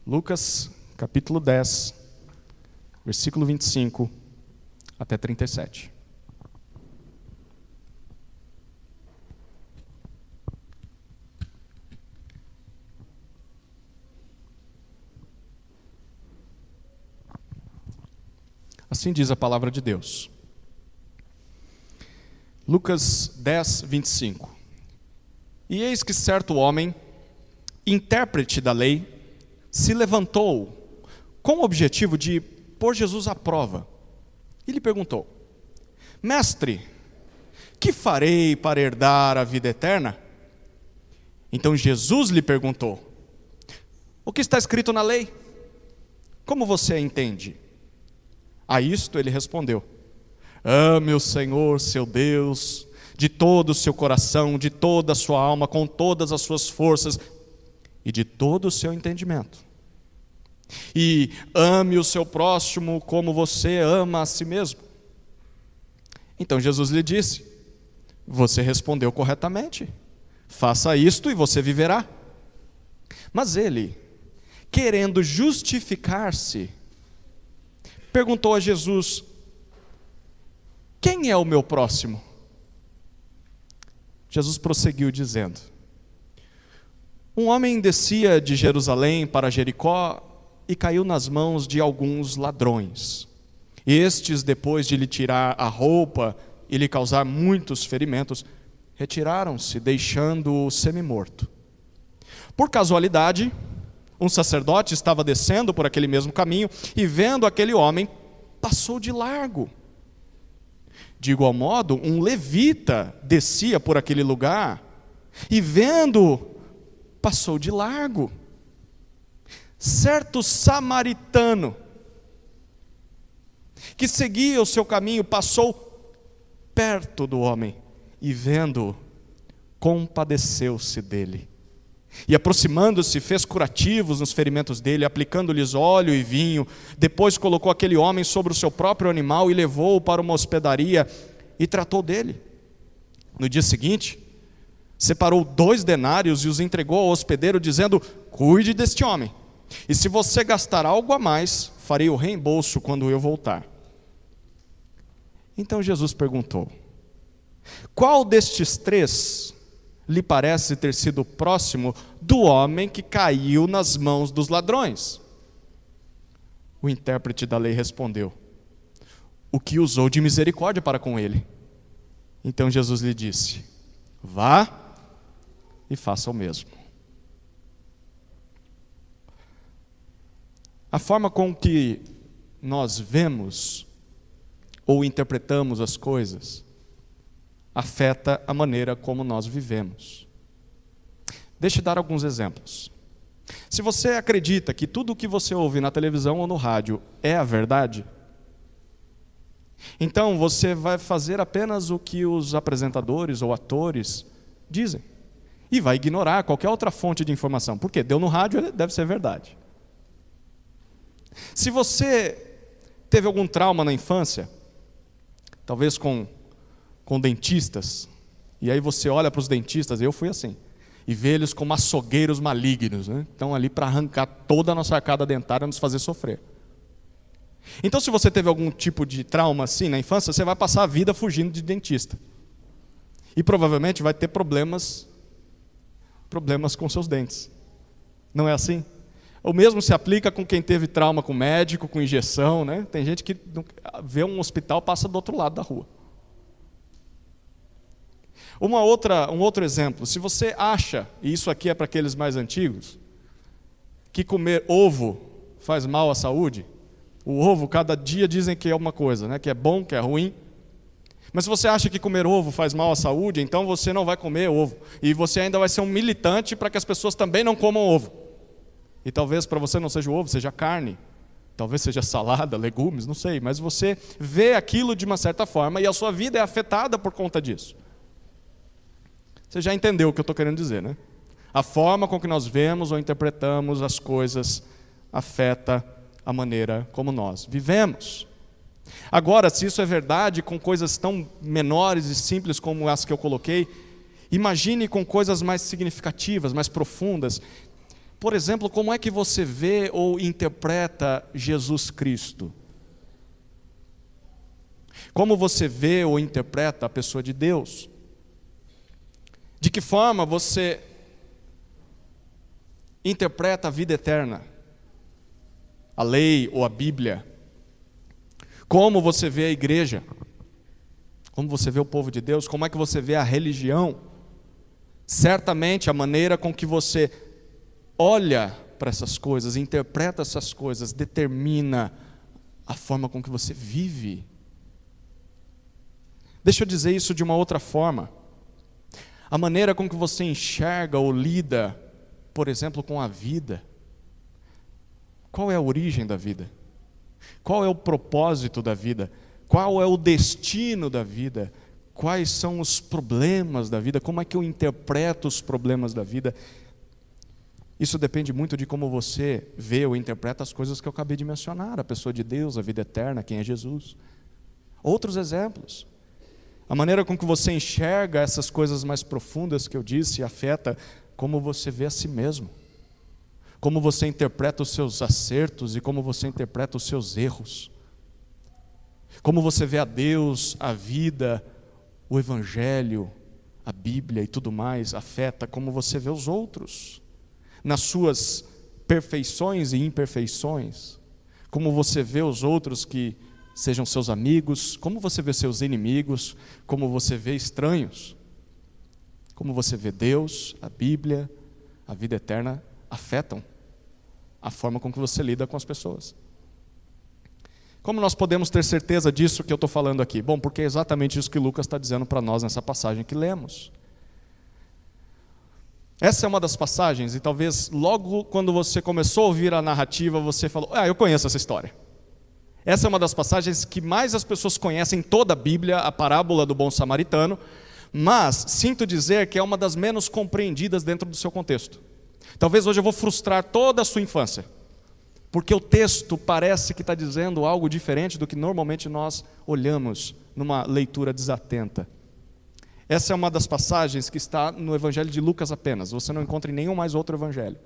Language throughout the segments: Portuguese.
Lucas, capítulo 10, versículo 25 até 37. Assim diz a palavra de Deus. Lucas 10, 25. E eis que certo homem, intérprete da lei, se levantou com o objetivo de pôr Jesus à prova. E lhe perguntou: Mestre, que farei para herdar a vida eterna? Então Jesus lhe perguntou: O que está escrito na lei? Como você a entende? A isto ele respondeu: Ame o Senhor, seu Deus, de todo o seu coração, de toda a sua alma, com todas as suas forças e de todo o seu entendimento. E ame o seu próximo como você ama a si mesmo. Então Jesus lhe disse: Você respondeu corretamente. Faça isto e você viverá. Mas ele, querendo justificar-se, perguntou a Jesus: Quem é o meu próximo? Jesus prosseguiu dizendo: Um homem descia de Jerusalém para Jericó e caiu nas mãos de alguns ladrões. Estes, depois de lhe tirar a roupa e lhe causar muitos ferimentos, retiraram-se, deixando-o semi-morto. Por casualidade, um sacerdote estava descendo por aquele mesmo caminho e, vendo aquele homem, passou de largo. De igual modo, um levita descia por aquele lugar e, vendo, passou de largo. Certo samaritano que seguia o seu caminho passou perto do homem e, vendo-o, compadeceu-se dele. E, aproximando-se, fez curativos nos ferimentos dele, aplicando-lhes óleo e vinho. Depois colocou aquele homem sobre o seu próprio animal e levou-o para uma hospedaria e tratou dele. No dia seguinte, separou 2 denários e os entregou ao hospedeiro, dizendo: Cuide deste homem, e se você gastar algo a mais, farei o reembolso quando eu voltar. Então Jesus perguntou: Qual destes 3 lhe parece ter sido próximo do homem que caiu nas mãos dos ladrões? O intérprete da lei respondeu: O que usou de misericórdia para com ele. Então Jesus lhe disse: Vá e faça o mesmo. A forma com que nós vemos ou interpretamos as coisas afeta a maneira como nós vivemos. Deixe eu dar alguns exemplos. Se você acredita que tudo o que você ouve na televisão ou no rádio é a verdade, então você vai fazer apenas o que os apresentadores ou atores dizem e vai ignorar qualquer outra fonte de informação. Porque deu no rádio, deve ser verdade. Se você teve algum trauma na infância, talvez com dentistas, e aí você olha para os dentistas, eu fui assim, e vê eles como açougueiros malignos, né? Estão ali para arrancar toda a nossa arcada dentária e nos fazer sofrer. Então, se você teve algum tipo de trauma assim na infância, você vai passar a vida fugindo de dentista. E provavelmente vai ter problemas com seus dentes. Não é assim? O mesmo se aplica com quem teve trauma com médico, com injeção, né? Tem gente que vê um hospital, passa do outro lado da rua. Um outro exemplo: se você acha, e isso aqui é para aqueles mais antigos, que comer ovo faz mal à saúde, o ovo cada dia dizem que é uma coisa, né? Que é bom, que é ruim. Mas se você acha que comer ovo faz mal à saúde, então você não vai comer ovo. E você ainda vai ser um militante para que as pessoas também não comam ovo. E talvez para você não seja o ovo, seja carne. Talvez seja salada, legumes, não sei. Mas você vê aquilo de uma certa forma e a sua vida é afetada por conta disso. Você já entendeu o que eu estou querendo dizer, né? A forma com que nós vemos ou interpretamos as coisas afeta a maneira como nós vivemos. Agora, se isso é verdade com coisas tão menores e simples como as que eu coloquei, imagine com coisas mais significativas, mais profundas. Por exemplo, como é que você vê ou interpreta Jesus Cristo? Como você vê ou interpreta a pessoa de Deus? De que forma você interpreta a vida eterna? A lei ou a Bíblia? Como você vê a igreja? Como você vê o povo de Deus? Como é que você vê a religião? Certamente a maneira com que você olha para essas coisas, interpreta essas coisas, determina a forma com que você vive. Deixa eu dizer isso de uma outra forma. A maneira com que você enxerga ou lida, por exemplo, com a vida. Qual é a origem da vida? Qual é o propósito da vida? Qual é o destino da vida? Quais são os problemas da vida? Como é que eu interpreto os problemas da vida? Isso depende muito de como você vê ou interpreta as coisas que eu acabei de mencionar. A pessoa de Deus, a vida eterna, quem é Jesus. Outros exemplos. A maneira com que você enxerga essas coisas mais profundas que eu disse afeta como você vê a si mesmo. Como você interpreta os seus acertos e como você interpreta os seus erros. Como você vê a Deus, a vida, o Evangelho, a Bíblia e tudo mais, afeta como você vê os outros. Nas suas perfeições e imperfeições. Como você vê os outros que sejam seus amigos, como você vê seus inimigos, como você vê estranhos. Como você vê Deus, a Bíblia, a vida eterna, afetam a forma com que você lida com as pessoas. Como nós podemos ter certeza disso que eu estou falando aqui? Bom, porque é exatamente isso que Lucas está dizendo para nós nessa passagem que lemos. Essa é uma das passagens, e talvez logo quando você começou a ouvir a narrativa, você falou, eu conheço essa história. Essa é uma das passagens que mais as pessoas conhecem em toda a Bíblia, a parábola do bom samaritano, mas sinto dizer que é uma das menos compreendidas dentro do seu contexto. Talvez hoje eu vou frustrar toda a sua infância, porque o texto parece que está dizendo algo diferente do que normalmente nós olhamos numa leitura desatenta. Essa é uma das passagens que está no Evangelho de Lucas apenas, você não encontra em nenhum mais outro evangelho.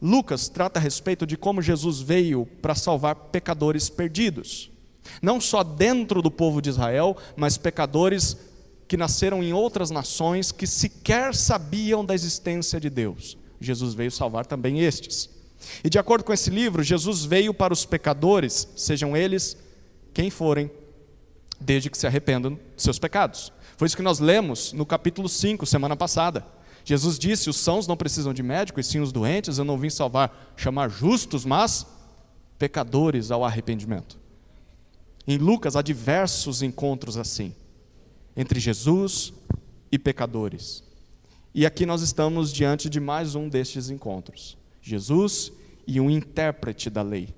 Lucas trata a respeito de como Jesus veio para salvar pecadores perdidos. Não só dentro do povo de Israel, mas pecadores que nasceram em outras nações que sequer sabiam da existência de Deus. Jesus veio salvar também estes. E de acordo com esse livro, Jesus veio para os pecadores, sejam eles quem forem, desde que se arrependam de seus pecados. Foi isso que nós lemos no capítulo 5, semana passada. Jesus disse, os sãos não precisam de médico, e sim os doentes, eu não vim chamar justos, mas pecadores ao arrependimento. Em Lucas há diversos encontros assim, entre Jesus e pecadores. E aqui nós estamos diante de mais um destes encontros. Jesus e um intérprete da lei,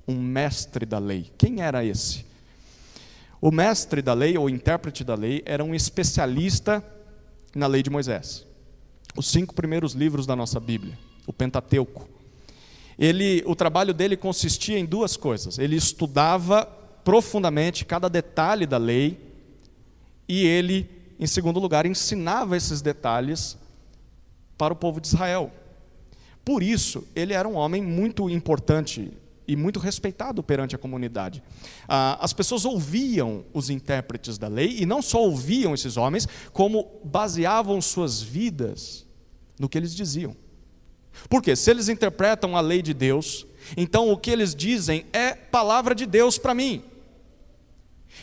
um mestre da lei. Quem era esse? O mestre da lei, ou intérprete da lei, era um especialista na lei de Moisés. Os 5 primeiros livros da nossa Bíblia, o Pentateuco. O trabalho dele consistia em 2 coisas. Ele estudava profundamente cada detalhe da lei e ele, em segundo lugar, ensinava esses detalhes para o povo de Israel. Por isso, ele era um homem muito importante e muito respeitado perante a comunidade. As pessoas ouviam os intérpretes da lei, e não só ouviam esses homens, como baseavam suas vidas no que eles diziam. Por quê? Se eles interpretam a lei de Deus, então o que eles dizem é palavra de Deus para mim.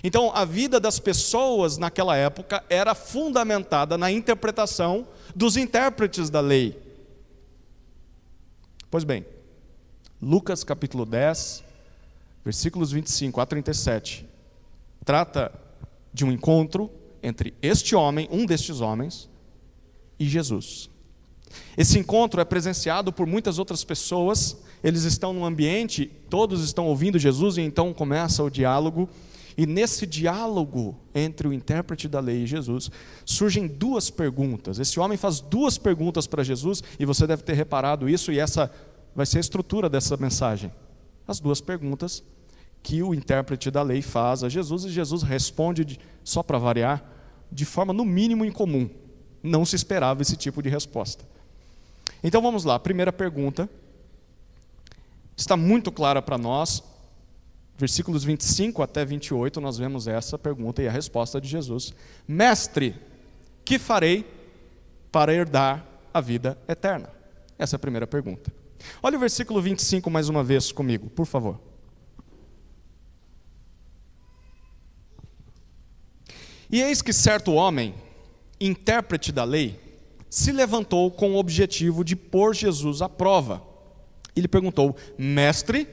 Então a vida das pessoas naquela época era fundamentada na interpretação dos intérpretes da lei. Pois bem, Lucas capítulo 10, versículos 25 a 37, trata de um encontro entre este homem, um destes homens, e Jesus. Esse encontro é presenciado por muitas outras pessoas, eles estão num ambiente, todos estão ouvindo Jesus, e então começa o diálogo, e nesse diálogo entre o intérprete da lei e Jesus, surgem 2 perguntas. Esse homem faz 2 perguntas para Jesus, e você deve ter reparado isso, e essa vai ser a estrutura dessa mensagem. As 2 perguntas que o intérprete da lei faz a Jesus, e Jesus responde, só para variar, de forma no mínimo incomum. Não se esperava esse tipo de resposta. Então vamos lá, a primeira pergunta está muito clara para nós. Versículos 25 até 28, nós vemos essa pergunta e a resposta de Jesus. Mestre, que farei para herdar a vida eterna? Essa é a primeira pergunta. Olha o versículo 25 mais uma vez comigo, por favor. E eis que certo homem, intérprete da lei, se levantou com o objetivo de pôr Jesus à prova. Ele perguntou: Mestre,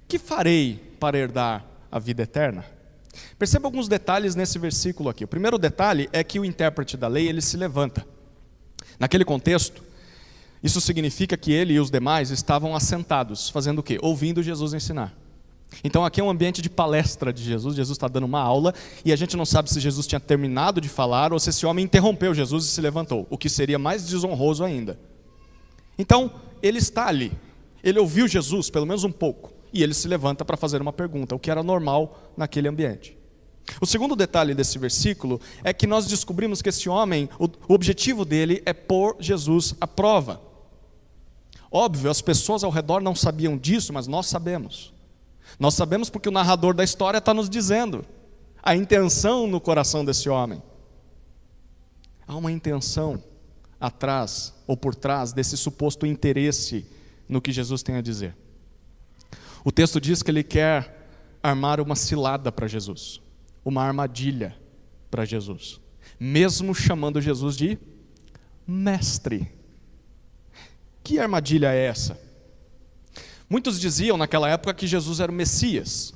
que farei para herdar a vida eterna? Perceba alguns detalhes nesse versículo aqui. O primeiro detalhe é que o intérprete da lei, ele se levanta. Naquele contexto, isso significa que ele e os demais estavam assentados, fazendo o quê? Ouvindo Jesus ensinar. Então aqui é um ambiente de palestra de Jesus. Jesus está dando uma aula e a gente não sabe se Jesus tinha terminado de falar ou se esse homem interrompeu Jesus e se levantou, o que seria mais desonroso ainda. Então, ele está ali. Ele ouviu Jesus, pelo menos um pouco, e ele se levanta para fazer uma pergunta, o que era normal naquele ambiente. O segundo detalhe desse versículo é que nós descobrimos que esse homem, o objetivo dele é pôr Jesus à prova. Óbvio, as pessoas ao redor não sabiam disso, mas nós sabemos. Nós sabemos porque o narrador da história está nos dizendo a intenção no coração desse homem. Há uma intenção atrás ou por trás desse suposto interesse no que Jesus tem a dizer. O texto diz que ele quer armar uma cilada para Jesus, uma armadilha para Jesus, mesmo chamando Jesus de mestre. Que armadilha é essa? Muitos diziam naquela época que Jesus era o Messias.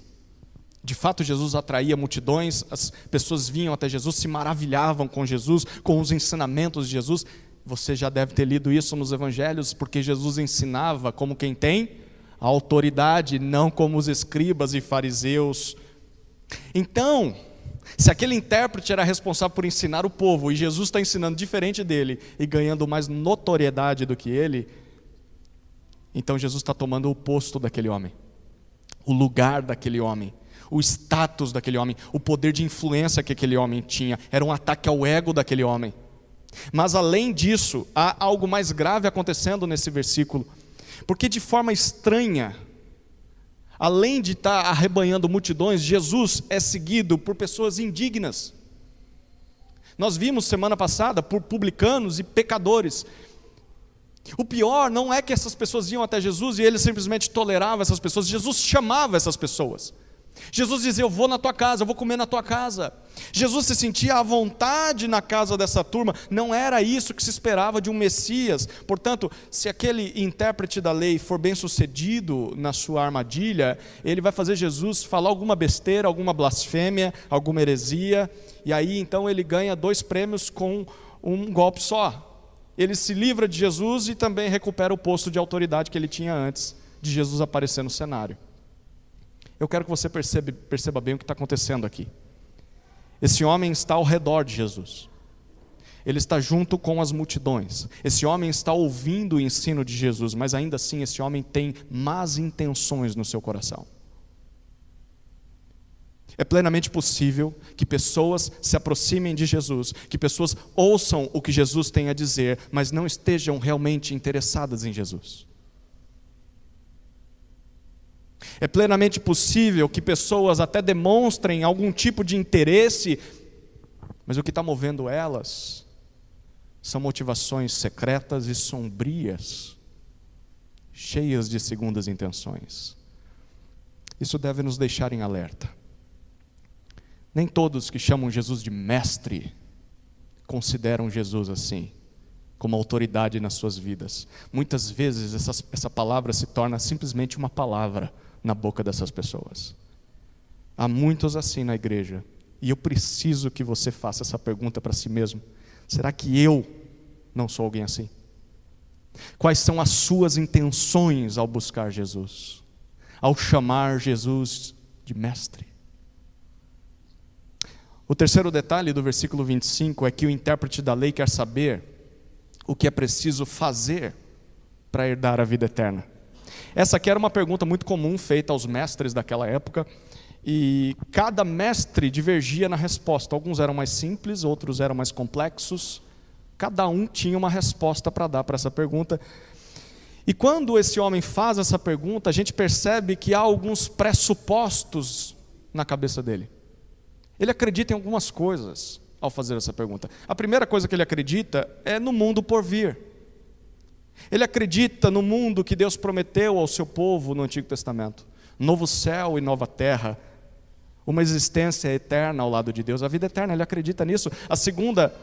De fato, Jesus atraía multidões, as pessoas vinham até Jesus, se maravilhavam com Jesus, com os ensinamentos de Jesus. Você já deve ter lido isso nos evangelhos, porque Jesus ensinava como quem tem a autoridade, não como os escribas e fariseus. Então, se aquele intérprete era responsável por ensinar o povo, e Jesus está ensinando diferente dele e ganhando mais notoriedade do que ele, então Jesus está tomando o posto daquele homem, o lugar daquele homem, o status daquele homem, o poder de influência que aquele homem tinha. Era um ataque ao ego daquele homem. Mas além disso, há algo mais grave acontecendo nesse versículo, porque de forma estranha, além de estar arrebanhando multidões, Jesus é seguido por pessoas indignas. Nós vimos semana passada por publicanos e pecadores. O pior não é que essas pessoas iam até Jesus e ele simplesmente tolerava essas pessoas. Jesus chamava essas pessoas. Jesus dizia: eu vou na tua casa, eu vou comer na tua casa. Jesus se sentia à vontade na casa dessa turma. Não era isso que se esperava de um Messias. Portanto, se aquele intérprete da lei for bem sucedido na sua armadilha, ele vai fazer Jesus falar alguma besteira, alguma blasfêmia, alguma heresia, e aí então ele ganha 2 prêmios com um golpe só. Ele se livra de Jesus e também recupera o posto de autoridade que ele tinha antes de Jesus aparecer no cenário. Eu quero que você perceba bem o que está acontecendo aqui. Esse homem está ao redor de Jesus. Ele está junto com as multidões. Esse homem está ouvindo o ensino de Jesus, mas ainda assim esse homem tem más intenções no seu coração. É plenamente possível que pessoas se aproximem de Jesus, que pessoas ouçam o que Jesus tem a dizer, mas não estejam realmente interessadas em Jesus. É plenamente possível que pessoas até demonstrem algum tipo de interesse, mas o que está movendo elas são motivações secretas e sombrias, cheias de segundas intenções. Isso deve nos deixar em alerta. Nem todos que chamam Jesus de mestre consideram Jesus assim, como autoridade nas suas vidas. Muitas vezes essa palavra se torna simplesmente uma palavra na boca dessas pessoas. Há muitos assim na igreja, e eu preciso que você faça essa pergunta para si mesmo: será que eu não sou alguém assim? Quais são as suas intenções ao buscar Jesus, ao chamar Jesus de mestre? O terceiro detalhe do versículo 25 é que o intérprete da lei quer saber o que é preciso fazer para herdar a vida eterna. Essa aqui era uma pergunta muito comum feita aos mestres daquela época, e cada mestre divergia na resposta. Alguns eram mais simples, outros eram mais complexos. Cada um tinha uma resposta para dar para essa pergunta. E quando esse homem faz essa pergunta, a gente percebe que há alguns pressupostos na cabeça dele. Ele acredita em algumas coisas ao fazer essa pergunta. A primeira coisa que ele acredita é no mundo por vir. Ele acredita no mundo que Deus prometeu ao seu povo no Antigo Testamento. Novo céu e nova terra. Uma existência eterna ao lado de Deus. A vida eterna, ele acredita nisso. A segunda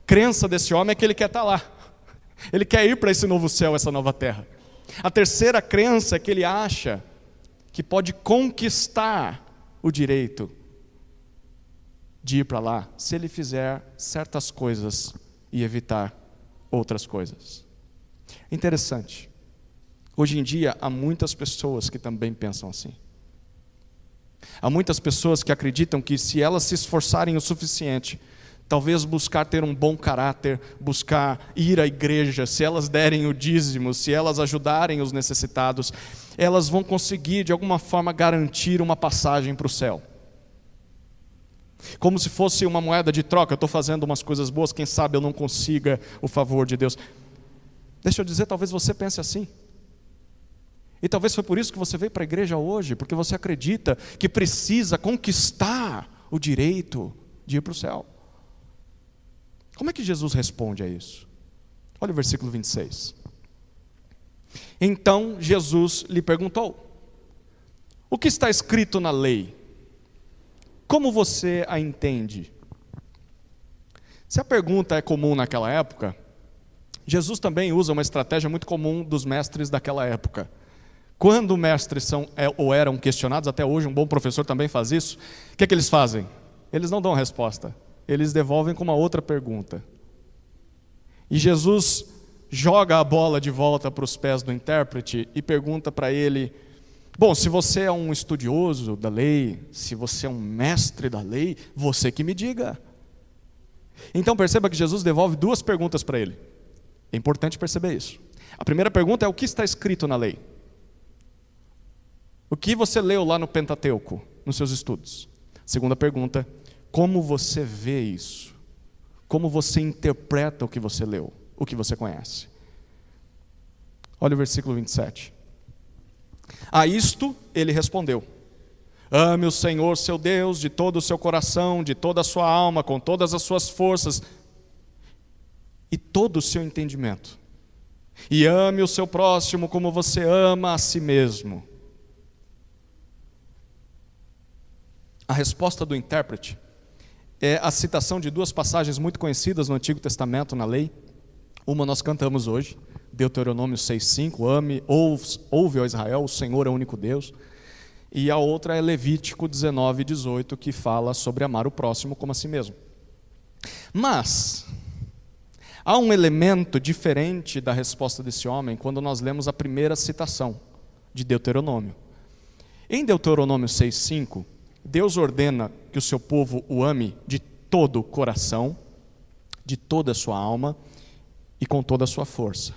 crença desse homem é que ele quer estar lá. Ele quer ir para esse novo céu, essa nova terra. A terceira crença é que ele acha que pode conquistar o direito de ir para lá, se ele fizer certas coisas e evitar outras coisas. Interessante. Hoje em dia, há muitas pessoas que também pensam assim. Há muitas pessoas que acreditam que se elas se esforçarem o suficiente, talvez buscar ter um bom caráter, buscar ir à igreja, se elas derem o dízimo, se elas ajudarem os necessitados, elas vão conseguir de alguma forma garantir uma passagem para o céu. Como se fosse uma moeda de troca. Eu estou fazendo umas coisas boas, quem sabe eu não consiga o favor de Deus. Deixa eu dizer, talvez você pense assim. E talvez foi por isso que você veio para a igreja hoje, porque você acredita que precisa conquistar o direito de ir para o céu. Como é que Jesus responde a isso? Olha o versículo 26. Então Jesus lhe perguntou: o que está escrito na lei? Como você a entende? Se a pergunta é comum naquela época, Jesus também usa uma estratégia muito comum dos mestres daquela época. Quando mestres são ou eram questionados, até hoje um bom professor também faz isso, o que é que eles fazem? Eles não dão resposta, eles devolvem com uma outra pergunta. E Jesus joga a bola de volta para os pés do intérprete e pergunta para ele: bom, se você é um estudioso da lei, se você é um mestre da lei, você que me diga. Então perceba que Jesus devolve duas perguntas para ele. É importante perceber isso. A primeira pergunta é: o que está escrito na lei? O que você leu lá no Pentateuco, nos seus estudos? Segunda pergunta: como você vê isso? Como você interpreta o que você leu, o que você conhece? Olha o versículo 27. A isto ele respondeu: ame o Senhor seu Deus de todo o seu coração, de toda a sua alma, com todas as suas forças e todo o seu entendimento. E ame o seu próximo como você ama a si mesmo. A resposta do intérprete é a citação de duas passagens muito conhecidas no Antigo Testamento, na lei. Uma nós cantamos hoje, Deuteronômio 6,5, ouve, ó Israel, o Senhor é o único Deus. E a outra é Levítico 19,18, que fala sobre amar o próximo como a si mesmo. Mas há um elemento diferente da resposta desse homem quando nós lemos a primeira citação de Deuteronômio. Em Deuteronômio 6,5, Deus ordena que o seu povo o ame de todo o coração, de toda a sua alma e com toda a sua força.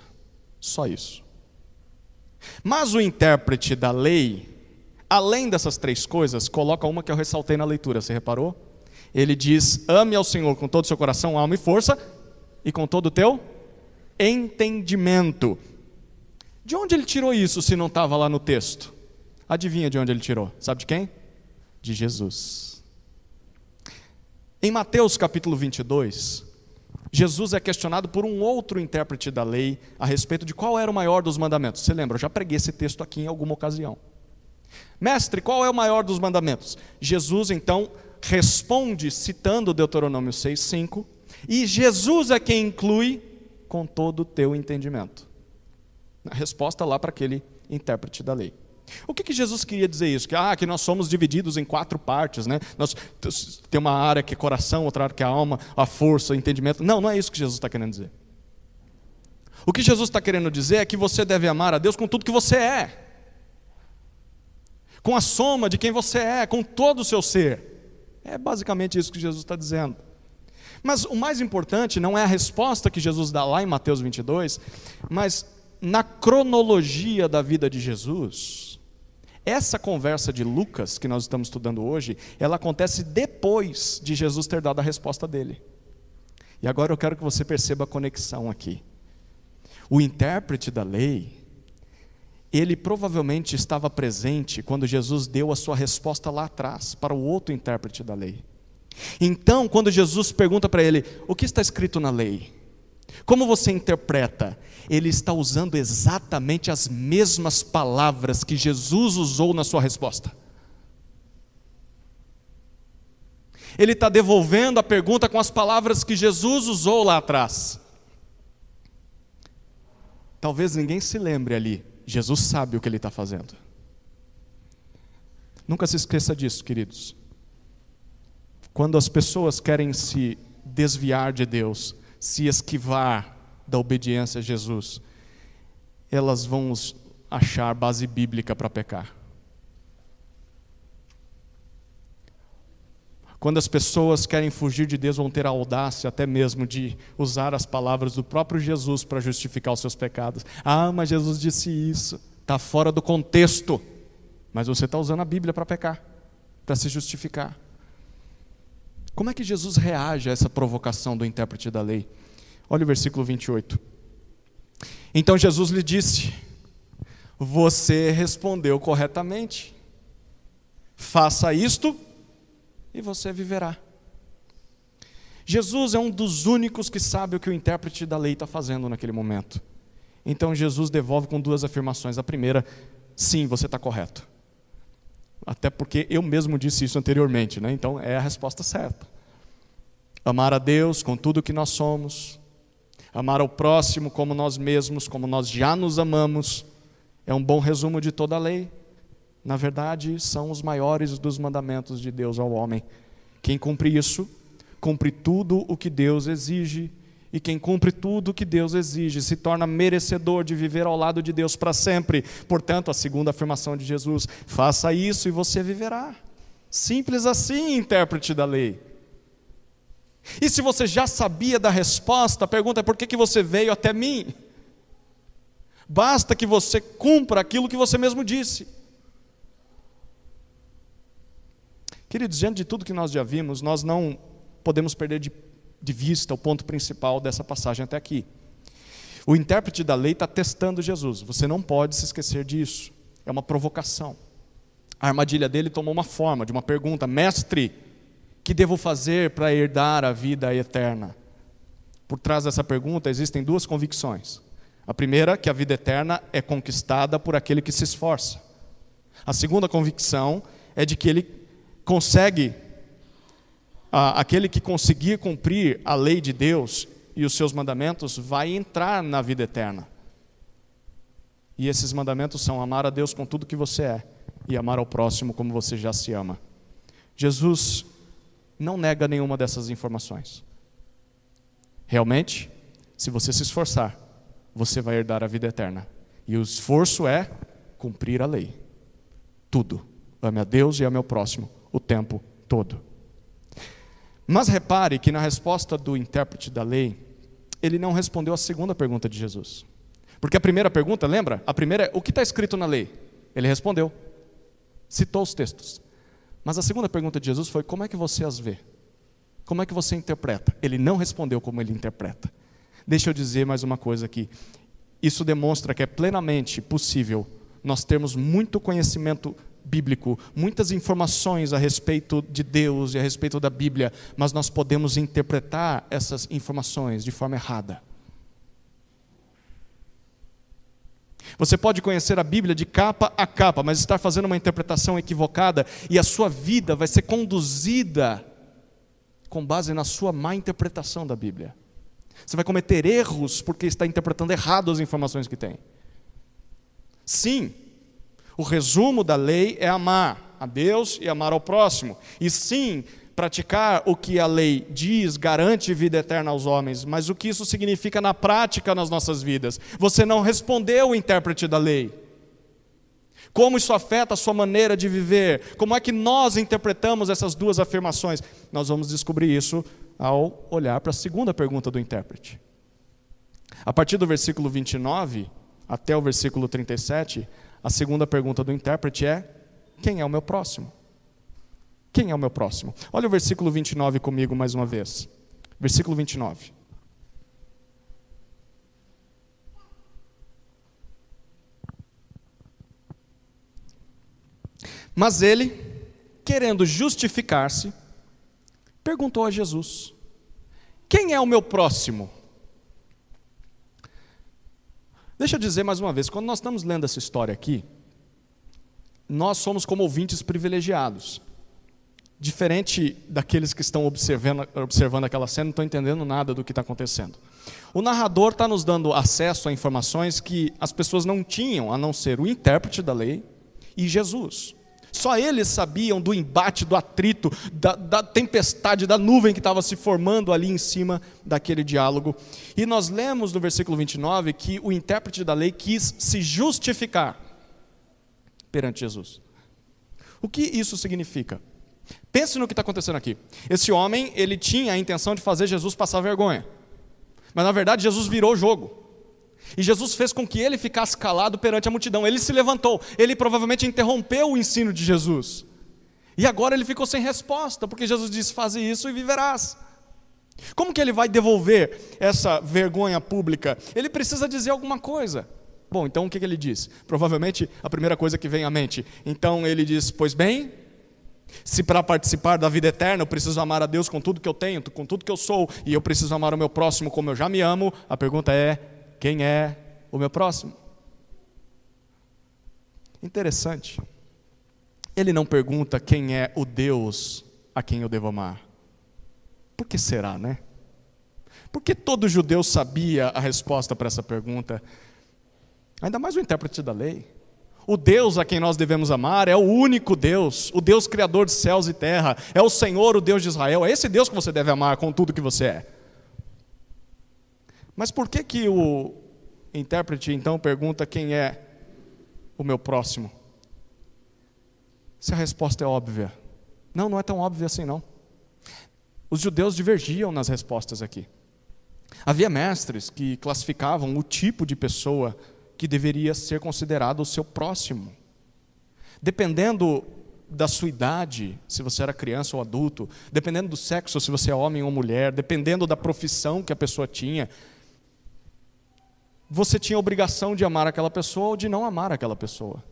Só isso. Mas o intérprete da lei, além dessas três coisas, coloca uma que eu ressaltei na leitura, você reparou? Ele diz: ame ao Senhor com todo o seu coração, alma e força, e com todo o teu entendimento. De onde ele tirou isso se não estava lá no texto? Adivinha de onde ele tirou? Sabe de quem? De Jesus. Em Mateus capítulo 22, Jesus é questionado por um outro intérprete da lei a respeito de qual era o maior dos mandamentos. Você lembra? Eu já preguei esse texto aqui em alguma ocasião. Mestre, qual é o maior dos mandamentos? Jesus então responde citando Deuteronômio 6,5, e Jesus é quem inclui com todo o teu entendimento. A resposta lá para aquele intérprete da lei. O que Jesus queria dizer isso? Que nós somos divididos em 4 partes, né? Tem uma área que é coração, outra área que é a alma, a força, o entendimento. Não é isso que Jesus está querendo dizer. O que Jesus está querendo dizer é que você deve amar a Deus com tudo que você é, com a soma de quem você é, com todo o seu ser. É basicamente isso que Jesus está dizendo. Mas o mais importante não é a resposta que Jesus dá lá em Mateus 22, mas na cronologia da vida de Jesus. Essa conversa de Lucas, que nós estamos estudando hoje, ela acontece depois de Jesus ter dado a resposta dele. E agora eu quero que você perceba a conexão aqui. O intérprete da lei ele provavelmente estava presente quando Jesus deu a sua resposta lá atrás, para o outro intérprete da lei. Então, quando Jesus pergunta para ele, o que está escrito na lei? Como você interpreta? Ele está usando exatamente as mesmas palavras que Jesus usou na sua resposta. Ele está devolvendo a pergunta com as palavras que Jesus usou lá atrás. Talvez ninguém se lembre ali. Jesus sabe o que ele está fazendo. Nunca se esqueça disso, queridos. Quando as pessoas querem se desviar de Deus, se esquivar da obediência a Jesus, elas vão achar base bíblica para pecar. Quando as pessoas querem fugir de Deus, vão ter a audácia até mesmo de usar as palavras do próprio Jesus para justificar os seus pecados. Ah, mas Jesus disse isso. Está fora do contexto. Mas você está usando a Bíblia para pecar, para se justificar. Como é que Jesus reage a essa provocação do intérprete da lei? Olha o versículo 28. Então Jesus lhe disse, você respondeu corretamente. Faça isto e você viverá. Jesus é um dos únicos que sabe o que o intérprete da lei está fazendo naquele momento. Então Jesus devolve com duas afirmações. A primeira, sim, você está correto. Até porque eu mesmo disse isso anteriormente, né? Então é a resposta certa. Amar a Deus com tudo que nós somos, amar ao próximo como nós mesmos, como nós já nos amamos, é um bom resumo de toda a lei. Na verdade, são os maiores dos mandamentos de Deus ao homem. Quem cumpre isso, cumpre tudo o que Deus exige. E quem cumpre tudo o que Deus exige, se torna merecedor de viver ao lado de Deus para sempre. Portanto, a segunda afirmação de Jesus, faça isso e você viverá. Simples assim, intérprete da lei. E se você já sabia da resposta, a pergunta é por que você veio até mim? Basta que você cumpra aquilo que você mesmo disse. Queridos, diante de tudo que nós já vimos, nós não podemos perder de vista o ponto principal dessa passagem até aqui. O intérprete da lei está testando Jesus, você não pode se esquecer disso, é uma provocação. A armadilha dele tomou uma forma de uma pergunta, mestre, que devo fazer para herdar a vida eterna? Por trás dessa pergunta existem duas convicções. A primeira, que a vida eterna é conquistada por aquele que se esforça. A segunda convicção é de que ele consegue, aquele que conseguir cumprir a lei de Deus e os seus mandamentos vai entrar na vida eterna. E esses mandamentos são amar a Deus com tudo que você é e amar ao próximo como você já se ama. Jesus não nega nenhuma dessas informações. Realmente, se você se esforçar, você vai herdar a vida eterna. E o esforço é cumprir a lei. Tudo. Ame a Deus e ame ao próximo o tempo todo. Mas repare que na resposta do intérprete da lei, ele não respondeu a segunda pergunta de Jesus. Porque a primeira pergunta, lembra? A primeira é, o que está escrito na lei? Ele respondeu. Citou os textos. Mas a segunda pergunta de Jesus foi, como é que você as vê? Como é que você interpreta? Ele não respondeu como ele interpreta. Deixa eu dizer mais uma coisa aqui. Isso demonstra que é plenamente possível nós termos muito conhecimento bíblico, muitas informações a respeito de Deus e a respeito da Bíblia, mas nós podemos interpretar essas informações de forma errada. Você pode conhecer a Bíblia de capa a capa, mas estar fazendo uma interpretação equivocada e a sua vida vai ser conduzida com base na sua má interpretação da Bíblia. Você vai cometer erros porque está interpretando errado as informações que tem. Sim, o resumo da lei é amar a Deus e amar ao próximo. E sim, praticar o que a lei diz garante vida eterna aos homens. Mas o que isso significa na prática nas nossas vidas? Você não respondeu o intérprete da lei. Como isso afeta a sua maneira de viver? Como é que nós interpretamos essas duas afirmações? Nós vamos descobrir isso ao olhar para a segunda pergunta do intérprete. A partir do versículo 29 até o versículo 37, a segunda pergunta do intérprete é, quem é o meu próximo? Quem é o meu próximo? Olha o versículo 29 comigo mais uma vez. Versículo 29. Mas ele, querendo justificar-se, perguntou a Jesus: quem é o meu próximo? Deixa eu dizer mais uma vez, quando nós estamos lendo essa história aqui, nós somos como ouvintes privilegiados. Diferente daqueles que estão observando aquela cena, não estão entendendo nada do que está acontecendo. O narrador está nos dando acesso a informações que as pessoas não tinham, a não ser o intérprete da lei e Jesus. Só eles sabiam do embate, do atrito, da tempestade, da nuvem que estava se formando ali em cima daquele diálogo. E nós lemos no versículo 29 que o intérprete da lei quis se justificar perante Jesus. O que isso significa? Pense no que está acontecendo aqui. Esse homem, ele tinha a intenção de fazer Jesus passar vergonha. Mas na verdade Jesus virou o jogo. E Jesus fez com que ele ficasse calado perante a multidão. Ele se levantou, ele provavelmente interrompeu o ensino de Jesus. E agora ele ficou sem resposta, porque Jesus disse: faze isso e viverás. Como que ele vai devolver essa vergonha pública? Ele precisa dizer alguma coisa. Bom, então o que ele diz? Provavelmente a primeira coisa que vem à mente. Então ele diz: pois bem, se para participar da vida eterna eu preciso amar a Deus com tudo que eu tenho, com tudo que eu sou, e eu preciso amar o meu próximo como eu já me amo, a pergunta é: quem é o meu próximo? Interessante. Ele não pergunta quem é o Deus a quem eu devo amar. Por que será, né? Porque todo judeu sabia a resposta para essa pergunta. Ainda mais o intérprete da lei. O Deus a quem nós devemos amar é o único Deus, o Deus criador de céus e terra, é o Senhor, o Deus de Israel. É esse Deus que você deve amar com tudo que você é. Mas por que o intérprete então pergunta quem é o meu próximo? Se a resposta é óbvia. Não, não é tão óbvia assim não. Os judeus divergiam nas respostas aqui. Havia mestres que classificavam o tipo de pessoa que deveria ser considerado o seu próximo. Dependendo da sua idade, se você era criança ou adulto, dependendo do sexo, se você é homem ou mulher, dependendo da profissão que a pessoa tinha, você tinha a obrigação de amar aquela pessoa ou de não amar aquela pessoa.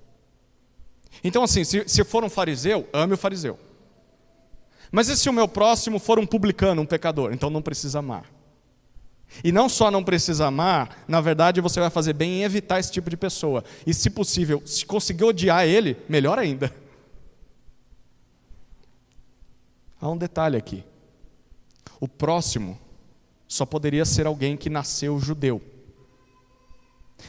Então assim, se for um fariseu, ame o fariseu. Mas e se o meu próximo for um publicano, um pecador? Então não precisa amar. E não só não precisa amar, na verdade você vai fazer bem em evitar esse tipo de pessoa. E se possível, se conseguir odiar ele, melhor ainda. Há um detalhe aqui. O próximo só poderia ser alguém que nasceu judeu.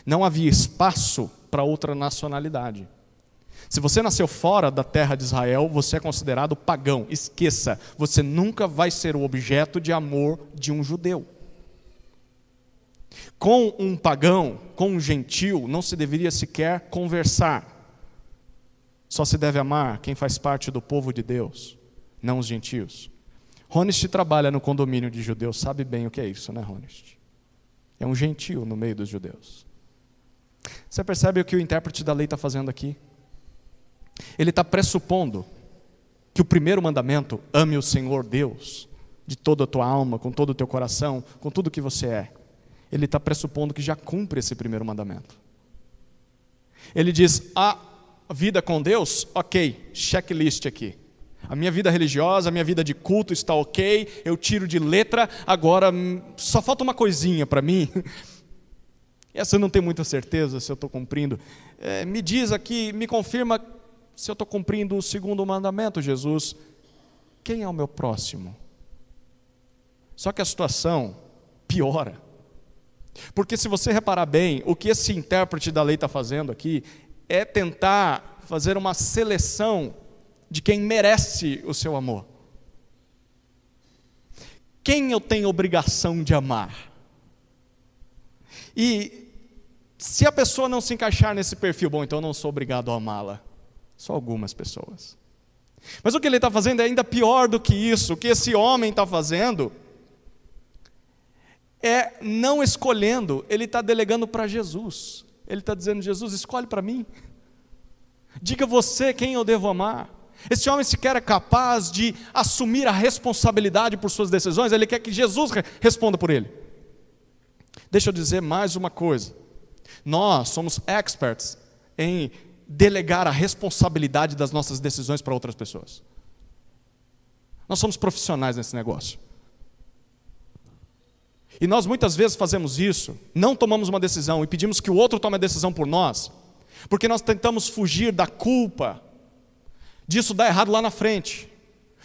Não havia espaço para outra nacionalidade. Se você nasceu fora da terra de Israel, você é considerado pagão. Esqueça, você nunca vai ser o objeto de amor de um judeu. Com um pagão, com um gentil, não se deveria sequer conversar. Só se deve amar quem faz parte do povo de Deus, não os gentios. Honest trabalha no condomínio de judeus, sabe bem o que é isso, né, Honest? É um gentil no meio dos judeus. Você percebe o que o intérprete da lei está fazendo aqui? Ele está pressupondo que o primeiro mandamento, ame o Senhor Deus, de toda a tua alma, com todo o teu coração, com tudo que você é. Ele está pressupondo que já cumpre esse primeiro mandamento. Ele diz: a vida com Deus, ok, checklist aqui. A minha vida religiosa, a minha vida de culto está ok, eu tiro de letra, agora só falta uma coisinha para mim. Essa eu não tenho muita certeza se eu estou cumprindo. Me diz aqui, me confirma se eu estou cumprindo o segundo mandamento, Jesus. Quem é o meu próximo? Só que a situação piora. Porque se você reparar bem, o que esse intérprete da lei está fazendo aqui é tentar fazer uma seleção de quem merece o seu amor. Quem eu tenho obrigação de amar? E se a pessoa não se encaixar nesse perfil, bom, então eu não sou obrigado a amá-la. Só algumas pessoas. Mas o que ele está fazendo é ainda pior do que isso. O que esse homem está fazendo é não escolhendo, ele está delegando para Jesus. Ele está dizendo: Jesus, escolhe para mim. Diga você quem eu devo amar. Esse homem sequer é capaz de assumir a responsabilidade por suas decisões, ele quer que Jesus responda por ele. Deixa eu dizer mais uma coisa. Nós somos experts em delegar a responsabilidade das nossas decisões para outras pessoas. Nós somos profissionais nesse negócio. E nós muitas vezes fazemos isso, não tomamos uma decisão e pedimos que o outro tome a decisão por nós, porque nós tentamos fugir da culpa disso dar errado lá na frente.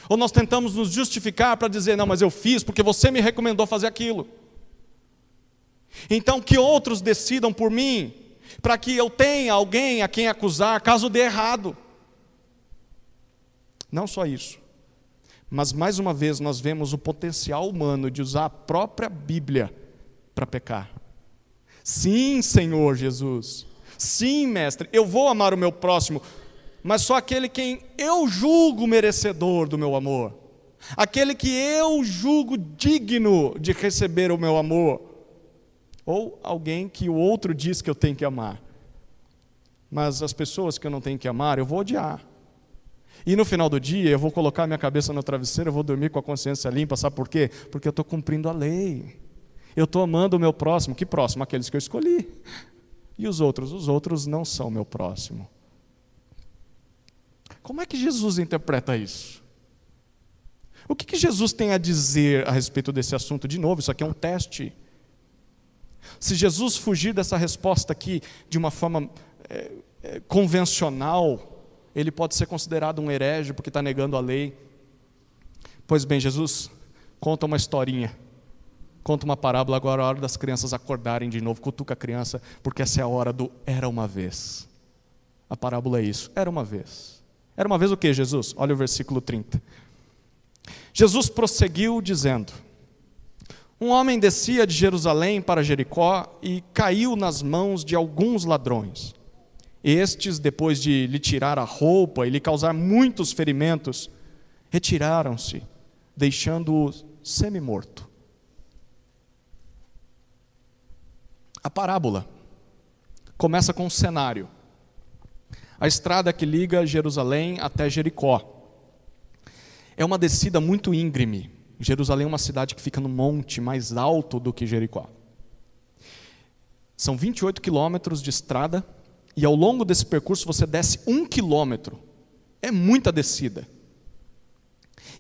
Ou nós tentamos nos justificar para dizer, não, mas eu fiz porque você me recomendou fazer aquilo. Então que outros decidam por mim, para que eu tenha alguém a quem acusar caso dê errado. Não só isso, mas mais uma vez nós vemos o potencial humano de usar a própria Bíblia para pecar. Sim, Senhor Jesus, sim, mestre, eu vou amar o meu próximo, mas só aquele quem eu julgo merecedor do meu amor, aquele que eu julgo digno de receber o meu amor, ou alguém que o outro diz que eu tenho que amar. Mas as pessoas que eu não tenho que amar, eu vou odiar. E no final do dia, eu vou colocar minha cabeça no travesseiro, eu vou dormir com a consciência limpa, sabe por quê? Porque eu estou cumprindo a lei. Eu estou amando o meu próximo. Que próximo? Aqueles que eu escolhi. E os outros? Os outros não são meu próximo. Como é que Jesus interpreta isso? O que Jesus tem a dizer a respeito desse assunto? De novo, isso aqui é um teste. Se Jesus fugir dessa resposta aqui de uma forma convencional, ele pode ser considerado um herege porque está negando a lei. Pois bem, Jesus conta uma historinha, conta uma parábola. Agora é a hora das crianças acordarem de novo. Cutuca a criança, porque essa é a hora do era uma vez. A parábola é isso, era uma vez. Era uma vez o que, Jesus? Olha o versículo 30. Jesus prosseguiu dizendo: um homem descia de Jerusalém para Jericó e caiu nas mãos de alguns ladrões. Estes, depois de lhe tirar a roupa e lhe causar muitos ferimentos, retiraram-se, deixando-o semi-morto. A parábola começa com um cenário. A estrada que liga Jerusalém até Jericó. É uma descida muito íngreme. Jerusalém é uma cidade que fica no monte mais alto do que Jericó. São 28 quilômetros de estrada, e ao longo desse percurso você desce 1 quilômetro. É muita descida.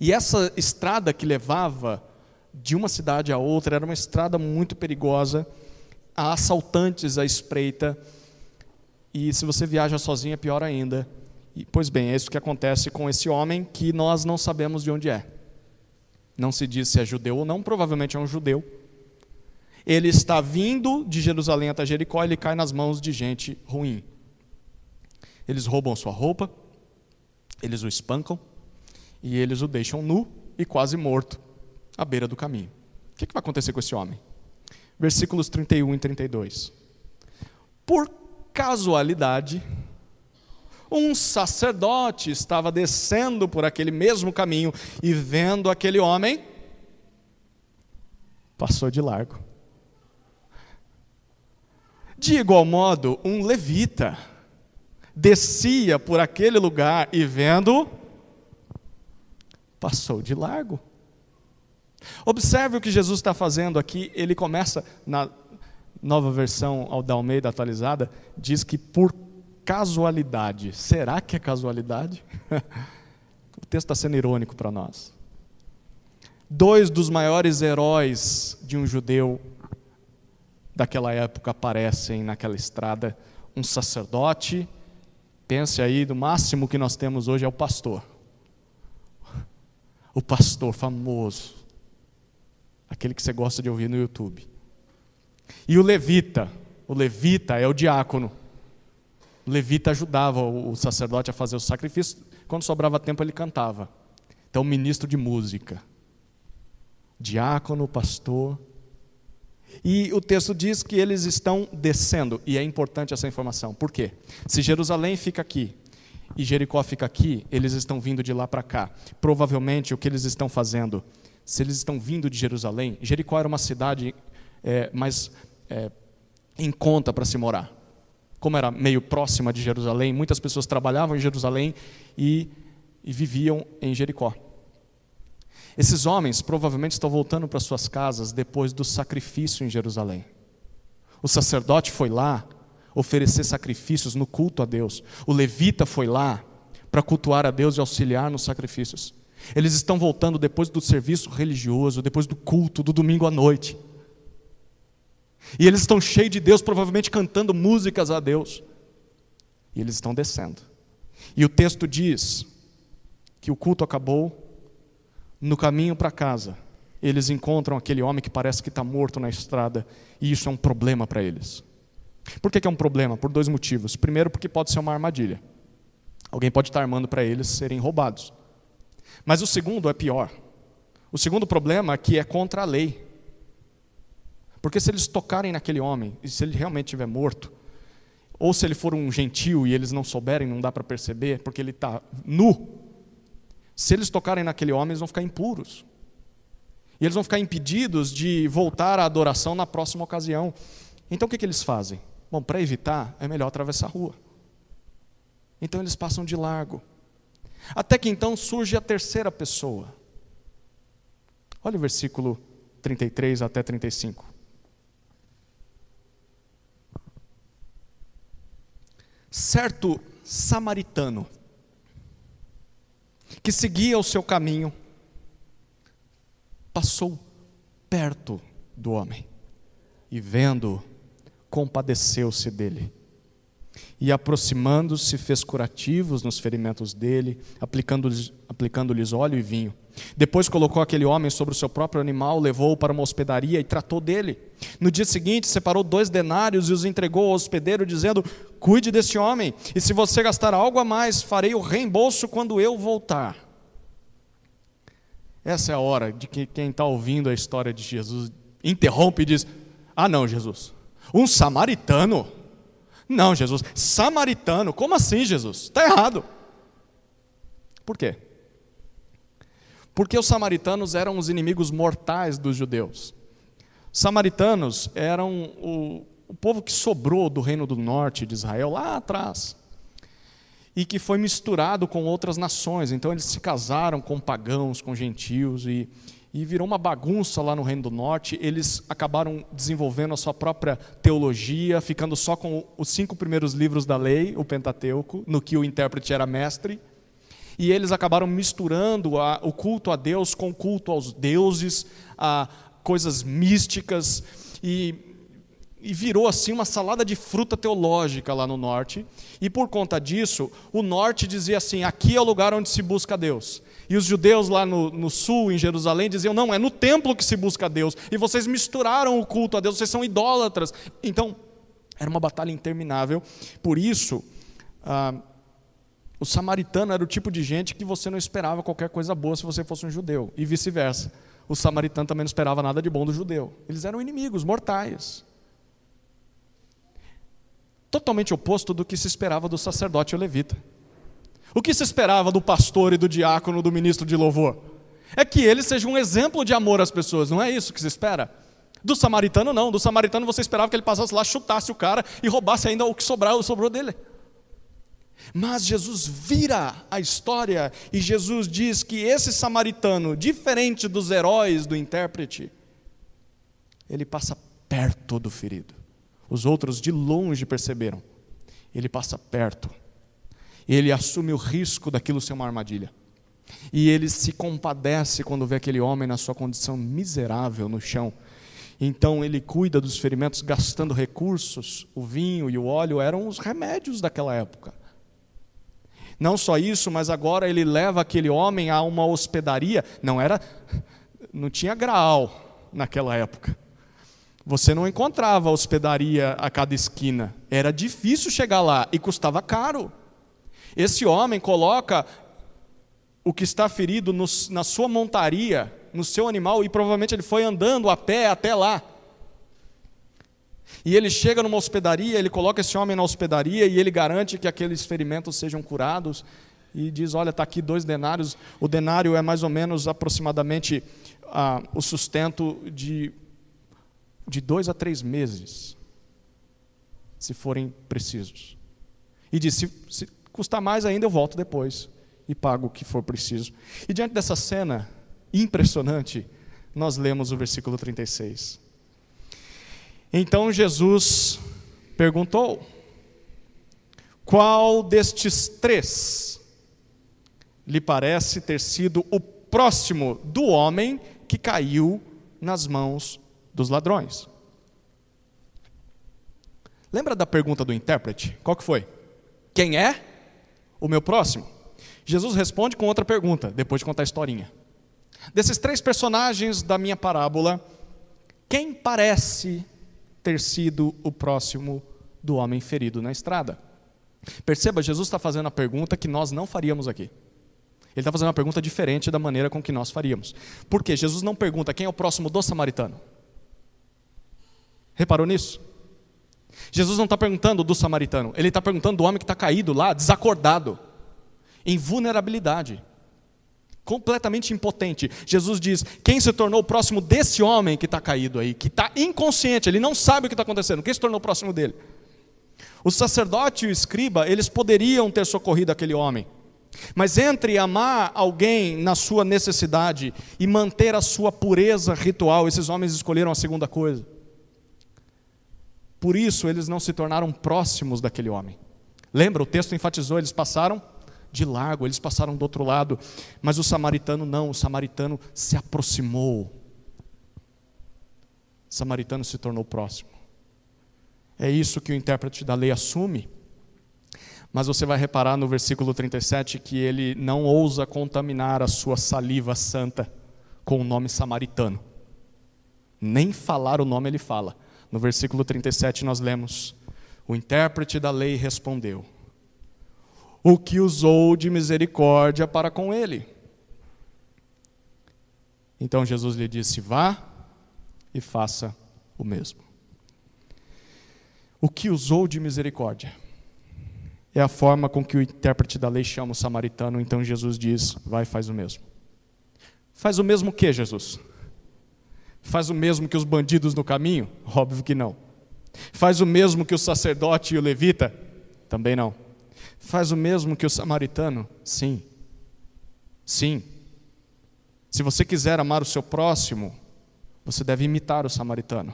E essa estrada que levava de uma cidade a outra era uma estrada muito perigosa. Há assaltantes à espreita. E se você viaja sozinho é pior ainda. E, pois bem, é isso que acontece com esse homem que nós não sabemos de onde é. Não se diz se é judeu ou não, provavelmente é um judeu. Ele está vindo de Jerusalém até Jericó, ele cai nas mãos de gente ruim. Eles roubam sua roupa, eles o espancam, e eles o deixam nu e quase morto, à beira do caminho. O que vai acontecer com esse homem? Versículos 31 e 32. Por casualidade, um sacerdote estava descendo por aquele mesmo caminho e vendo aquele homem, passou de largo. De igual modo, um levita descia por aquele lugar e vendo, passou de largo. Observe o que Jesus está fazendo aqui. Ele começa, na nova versão da Almeida atualizada, diz que por casualidade. Será que é casualidade? O texto está sendo irônico para nós. 2 dos maiores heróis de um judeu daquela época aparecem naquela estrada. Um sacerdote, pense aí, do máximo que nós temos hoje é o pastor. O pastor famoso, aquele que você gosta de ouvir no YouTube. E o levita é o diácono. O levita ajudava o sacerdote a fazer o sacrifício. Quando sobrava tempo ele cantava. Então, ministro de música. Diácono, pastor. E o texto diz que eles estão descendo. E é importante essa informação. Por quê? Se Jerusalém fica aqui e Jericó fica aqui, eles estão vindo de lá para cá. Provavelmente o que eles estão fazendo, se eles estão vindo de Jerusalém, Jericó era uma cidade mais em conta para se morar. Como era meio próxima de Jerusalém, muitas pessoas trabalhavam em Jerusalém e viviam em Jericó. Esses homens provavelmente estão voltando para suas casas depois do sacrifício em Jerusalém. O sacerdote foi lá, oferecer sacrifícios no culto a Deus. O levita foi lá para cultuar a Deus e auxiliar nos sacrifícios. Eles estão voltando depois do serviço religioso, depois do culto, do domingo à noite. E eles estão cheios de Deus, provavelmente cantando músicas a Deus. E eles estão descendo. E o texto diz que o culto acabou. No caminho para casa, eles encontram aquele homem que parece que está morto na estrada. E isso é um problema para eles. Por que é um problema? Por 2 motivos. Primeiro, porque pode ser uma armadilha. Alguém pode estar armando para eles serem roubados. Mas o segundo é pior. O segundo problema é que é contra a lei. Porque se eles tocarem naquele homem, e se ele realmente estiver morto, ou se ele for um gentio e eles não souberem, não dá para perceber, porque ele está nu, se eles tocarem naquele homem, eles vão ficar impuros. E eles vão ficar impedidos de voltar à adoração na próxima ocasião. Então o que eles fazem? Bom, para evitar, é melhor atravessar a rua. Então eles passam de largo. Até que então surge a terceira pessoa. Olha o versículo 33 até 35. Certo samaritano, que seguia o seu caminho, passou perto do homem e, vendo, compadeceu-se dele. E, aproximando-se, fez curativos nos ferimentos dele, aplicando-lhes óleo e vinho. Depois colocou aquele homem sobre o seu próprio animal, levou-o para uma hospedaria e tratou dele. No dia seguinte, separou 2 denários e os entregou ao hospedeiro, dizendo: cuide deste homem, e se você gastar algo a mais, farei o reembolso quando eu voltar. Essa é a hora de que quem está ouvindo a história de Jesus interrompe e diz: ah não, Jesus, um samaritano? Não, Jesus, samaritano, como assim, Jesus? Está errado. Por quê? Porque os samaritanos eram os inimigos mortais dos judeus. Os samaritanos eram o povo que sobrou do reino do norte de Israel lá atrás, e que foi misturado com outras nações. Então eles se casaram com pagãos, com gentios, e virou uma bagunça lá no reino do norte. Eles acabaram desenvolvendo a sua própria teologia, ficando só com os 5 primeiros livros da lei, o Pentateuco, no que o intérprete era mestre. E eles acabaram misturando o culto a Deus com o culto aos deuses, a coisas místicas, e virou assim uma salada de fruta teológica lá no norte. E por conta disso, o norte dizia assim: aqui é o lugar onde se busca a Deus. E os judeus lá no sul, em Jerusalém, diziam: não, é no templo que se busca a Deus. E vocês misturaram o culto a Deus, vocês são idólatras. Então, era uma batalha interminável. Por isso, o samaritano era o tipo de gente que você não esperava qualquer coisa boa se você fosse um judeu. E vice-versa. O samaritano também não esperava nada de bom do judeu. Eles eram inimigos, mortais. Totalmente oposto do que se esperava do sacerdote e o levita. O que se esperava do pastor e do diácono, do ministro de louvor? É que ele seja um exemplo de amor às pessoas, não é isso que se espera? Do samaritano não, do samaritano você esperava que ele passasse lá, chutasse o cara e roubasse ainda o que sobrou dele. Mas Jesus vira a história e Jesus diz que esse samaritano, diferente dos heróis do intérprete, ele passa perto do ferido. Os outros de longe perceberam. Ele passa perto. Ele assume o risco daquilo ser uma armadilha. E ele se compadece quando vê aquele homem na sua condição miserável no chão. Então ele cuida dos ferimentos gastando recursos. O vinho e o óleo eram os remédios daquela época. Não só isso, mas agora ele leva aquele homem a uma hospedaria. Não tinha Graal naquela época. Você não encontrava hospedaria a cada esquina. Era difícil chegar lá e custava caro. Esse homem coloca o que está ferido na sua montaria, no seu animal, e provavelmente ele foi andando a pé até lá. E ele chega numa hospedaria, ele coloca esse homem na hospedaria e ele garante que aqueles ferimentos sejam curados. E diz: olha, está aqui 2 denários. O denário é mais ou menos aproximadamente o sustento de 2 a 3 meses, se forem precisos. E diz: se custar mais ainda, eu volto depois e pago o que for preciso. E diante dessa cena impressionante, nós lemos o versículo 36. Então Jesus perguntou: qual destes três lhe parece ter sido o próximo do homem que caiu nas mãos dos ladrões? Lembra da pergunta do intérprete? Qual que foi? Quem é o meu próximo? Jesus responde com outra pergunta, depois de contar a historinha. Desses três personagens da minha parábola, quem parece ter sido o próximo do homem ferido na estrada? Perceba, Jesus está fazendo a pergunta que nós não faríamos aqui. Ele está fazendo uma pergunta diferente da maneira com que nós faríamos. Por quê? Jesus não pergunta quem é o próximo do samaritano. Reparou nisso? Jesus não está perguntando do samaritano, ele está perguntando do homem que está caído lá, desacordado, em vulnerabilidade, completamente impotente. Jesus diz, quem se tornou próximo desse homem que está caído aí, que está inconsciente, ele não sabe o que está acontecendo, quem se tornou próximo dele? O sacerdote e o escriba, eles poderiam ter socorrido aquele homem, mas entre amar alguém na sua necessidade e manter a sua pureza ritual, esses homens escolheram a segunda coisa. Por isso eles não se tornaram próximos daquele homem. Lembra, o texto enfatizou, eles passaram de largo, eles passaram do outro lado, mas o samaritano não, o samaritano se aproximou. O samaritano se tornou próximo. É isso que o intérprete da lei assume, mas você vai reparar no versículo 37 que ele não ousa contaminar a sua saliva santa com o nome samaritano. Nem falar o nome ele fala. No versículo 37 nós lemos, o intérprete da lei respondeu, o que usou de misericórdia para com ele? Então Jesus lhe disse, vá e faça o mesmo. O que usou de misericórdia? É a forma com que o intérprete da lei chama o samaritano, então Jesus diz, vai e faz o mesmo. Faz o mesmo o que, Jesus? Faz o mesmo que os bandidos no caminho? Óbvio que não. Faz o mesmo que o sacerdote e o levita? Também não. Faz o mesmo que o samaritano? Sim. Sim. Se você quiser amar o seu próximo, você deve imitar o samaritano.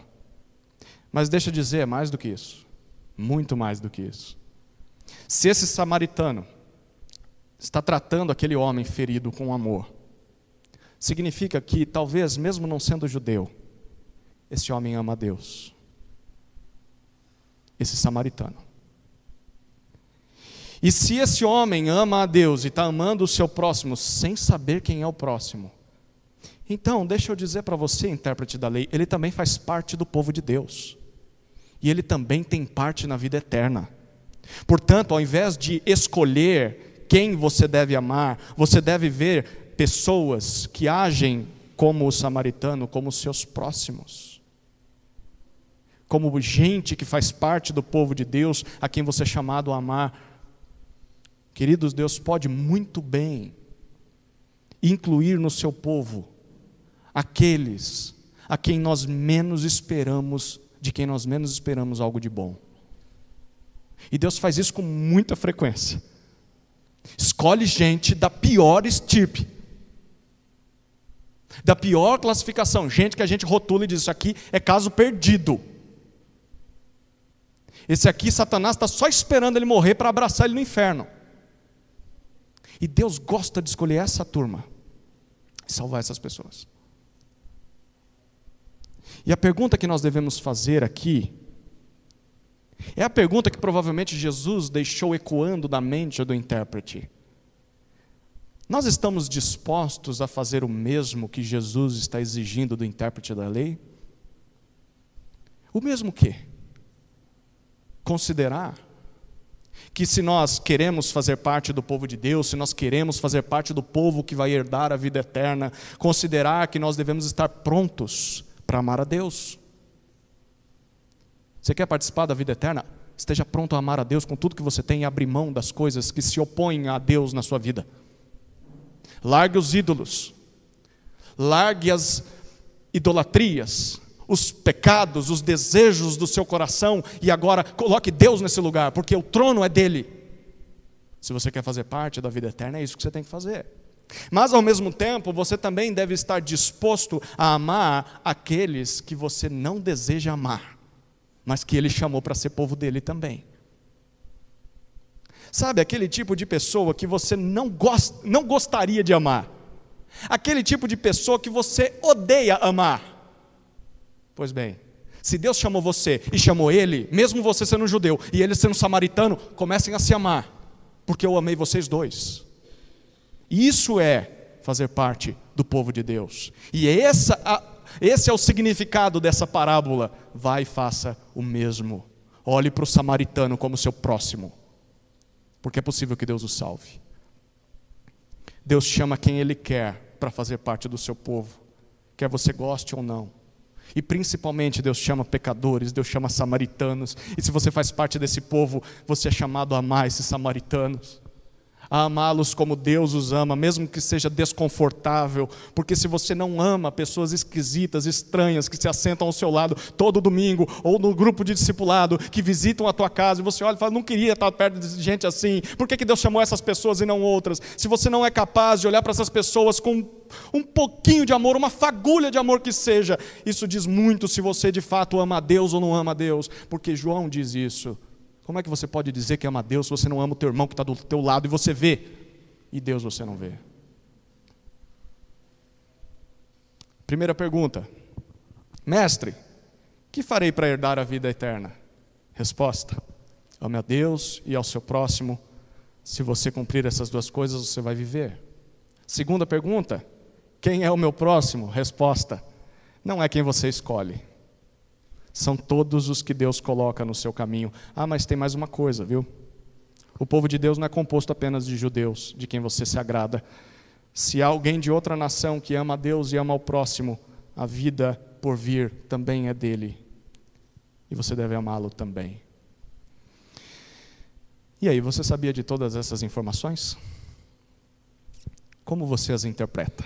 Mas deixa eu dizer, é mais do que isso. Muito mais do que isso. Se esse samaritano está tratando aquele homem ferido com amor, significa que, talvez, mesmo não sendo judeu, esse homem ama a Deus. Esse samaritano. E se esse homem ama a Deus e está amando o seu próximo sem saber quem é o próximo, então, deixa eu dizer para você, intérprete da lei, ele também faz parte do povo de Deus. E ele também tem parte na vida eterna. Portanto, ao invés de escolher quem você deve amar, você deve ver pessoas que agem como o samaritano, como seus próximos. Como gente que faz parte do povo de Deus, a quem você é chamado a amar. Queridos, Deus pode muito bem incluir no seu povo aqueles a quem nós menos esperamos, de quem nós menos esperamos algo de bom. E Deus faz isso com muita frequência. Escolhe gente da pior estirpe, da pior classificação, gente que a gente rotula e diz, isso aqui é caso perdido. Esse aqui, Satanás está só esperando ele morrer para abraçar ele no inferno. E Deus gosta de escolher essa turma e salvar essas pessoas. E a pergunta que nós devemos fazer aqui é a pergunta que provavelmente Jesus deixou ecoando na mente do intérprete. Nós estamos dispostos a fazer o mesmo que Jesus está exigindo do intérprete da lei? O mesmo o quê? Considerar que se nós queremos fazer parte do povo de Deus, se nós queremos fazer parte do povo que vai herdar a vida eterna, considerar que nós devemos estar prontos para amar a Deus. Você quer participar da vida eterna? Esteja pronto a amar a Deus com tudo que você tem e abrir mão das coisas que se opõem a Deus na sua vida. Largue os ídolos, largue as idolatrias, os pecados, os desejos do seu coração e agora coloque Deus nesse lugar, porque o trono é dele. Se você quer fazer parte da vida eterna, é isso que você tem que fazer. Mas ao mesmo tempo, você também deve estar disposto a amar aqueles que você não deseja amar, mas que ele chamou para ser povo dele também. Sabe, aquele tipo de pessoa que você não gostaria de amar. Aquele tipo de pessoa que você odeia amar. Pois bem, se Deus chamou você e chamou ele, mesmo você sendo judeu e ele sendo samaritano, comecem a se amar, porque eu amei vocês dois. Isso é fazer parte do povo de Deus. E esse é o significado dessa parábola. Vai e faça o mesmo. Olhe para o samaritano como seu próximo, porque é possível que Deus o salve. Deus chama quem Ele quer para fazer parte do seu povo, quer você goste ou não. E principalmente Deus chama pecadores, Deus chama samaritanos. E se você faz parte desse povo, você é chamado a amar esses samaritanos, a amá-los como Deus os ama, mesmo que seja desconfortável, porque se você não ama pessoas esquisitas, estranhas, que se assentam ao seu lado todo domingo, ou no grupo de discipulado, que visitam a tua casa, e você olha e fala, não queria estar perto de gente assim, por que Deus chamou essas pessoas e não outras? Se você não é capaz de olhar para essas pessoas com um pouquinho de amor, uma fagulha de amor que seja, isso diz muito se você de fato ama a Deus ou não ama a Deus, porque João diz isso. Como é que você pode dizer que ama a Deus se você não ama o teu irmão que está do teu lado e você vê, e Deus você não vê? Primeira pergunta: mestre, que farei para herdar a vida eterna? Resposta: ame a Deus e ao seu próximo. Se você cumprir essas duas coisas, você vai viver. Segunda pergunta: quem é o meu próximo? Resposta: não é quem você escolhe. São todos os que Deus coloca no seu caminho. Ah, mas tem mais uma coisa, viu? O povo de Deus não é composto apenas de judeus, de quem você se agrada. Se há alguém de outra nação que ama a Deus e ama ao próximo, a vida por vir também é dele. E você deve amá-lo também. E aí, você sabia de todas essas informações? Como você as interpreta?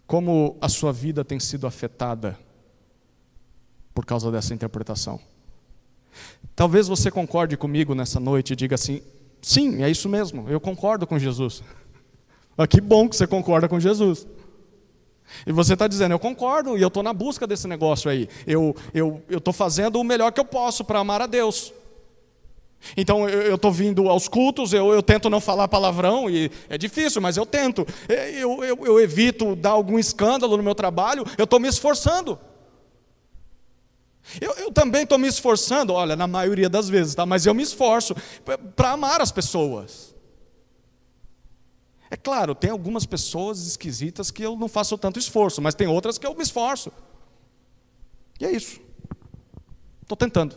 Como a sua vida tem sido afetada por causa dessa interpretação? Talvez você concorde comigo nessa noite e diga assim, sim, é isso mesmo, eu concordo com Jesus. Ah, que bom que você concorda com Jesus. E você está dizendo, eu concordo e eu estou na busca desse negócio aí. Eu estou fazendo o melhor que eu posso para amar a Deus. Então eu estou vindo aos cultos, eu tento não falar palavrão, e é difícil, mas eu tento. Eu evito dar algum escândalo no meu trabalho, eu estou me esforçando. Eu também estou me esforçando, olha, na maioria das vezes, tá? Mas eu me esforço para amar as pessoas. É claro, tem algumas pessoas esquisitas que eu não faço tanto esforço, mas tem outras que eu me esforço. E é isso. Estou tentando.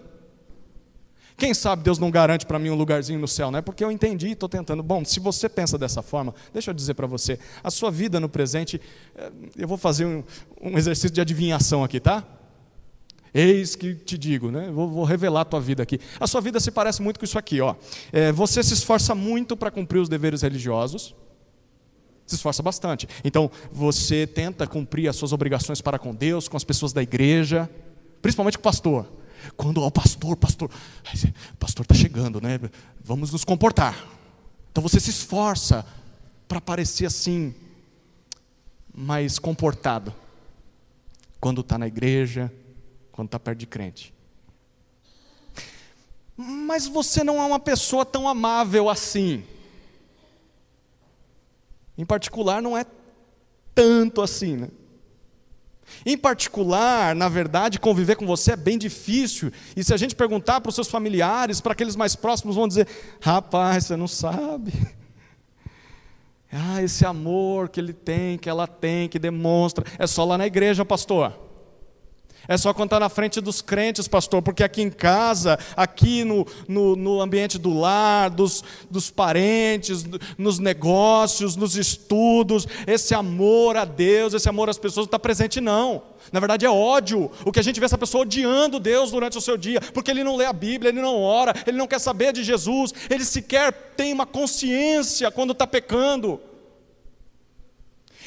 Quem sabe Deus não garante para mim um lugarzinho no céu, não é porque eu entendi e estou tentando. Bom, se você pensa dessa forma, deixa eu dizer para você, a sua vida no presente, eu vou fazer um exercício de adivinhação aqui, tá? Eis que te digo, né? Vou revelar a tua vida aqui. A sua vida se parece muito com isso aqui, ó. Você se esforça muito para cumprir os deveres religiosos. Se esforça bastante. Então, você tenta cumprir as suas obrigações para com Deus, com as pessoas da igreja, principalmente com o pastor. Quando o pastor está chegando, né? Vamos nos comportar. Então você se esforça para parecer assim, mais comportado. Quando está na igreja, quando está perto de crente. Mas você não é uma pessoa tão amável assim. Em particular, não é tanto assim, né? Em particular, na verdade, conviver com você é bem difícil. E se a gente perguntar para os seus familiares, para aqueles mais próximos, vão dizer, rapaz, você não sabe. Ah, esse amor que ele tem, que ela tem, que demonstra, é só lá na igreja, pastor. É só quando está na frente dos crentes, pastor, porque aqui em casa, aqui no ambiente do lar, dos parentes, nos negócios, nos estudos, esse amor a Deus, esse amor às pessoas não está presente não. Na verdade é ódio. O que a gente vê essa pessoa odiando Deus durante o seu dia, porque ele não lê a Bíblia, ele não ora, ele não quer saber de Jesus, ele sequer tem uma consciência quando está pecando.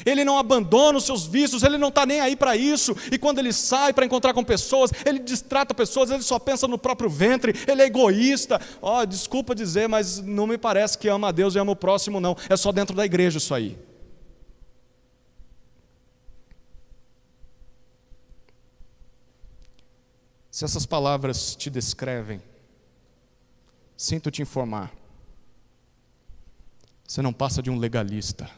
Ele não abandona os seus vícios, ele não está nem aí para isso. E quando ele sai para encontrar com pessoas, ele distrata pessoas, ele só pensa no próprio ventre, ele é egoísta. Desculpa dizer, mas não me parece que ama a Deus e ama o próximo não. É só dentro da igreja isso aí. Se essas palavras te descrevem, sinto te informar, você não passa de um legalista,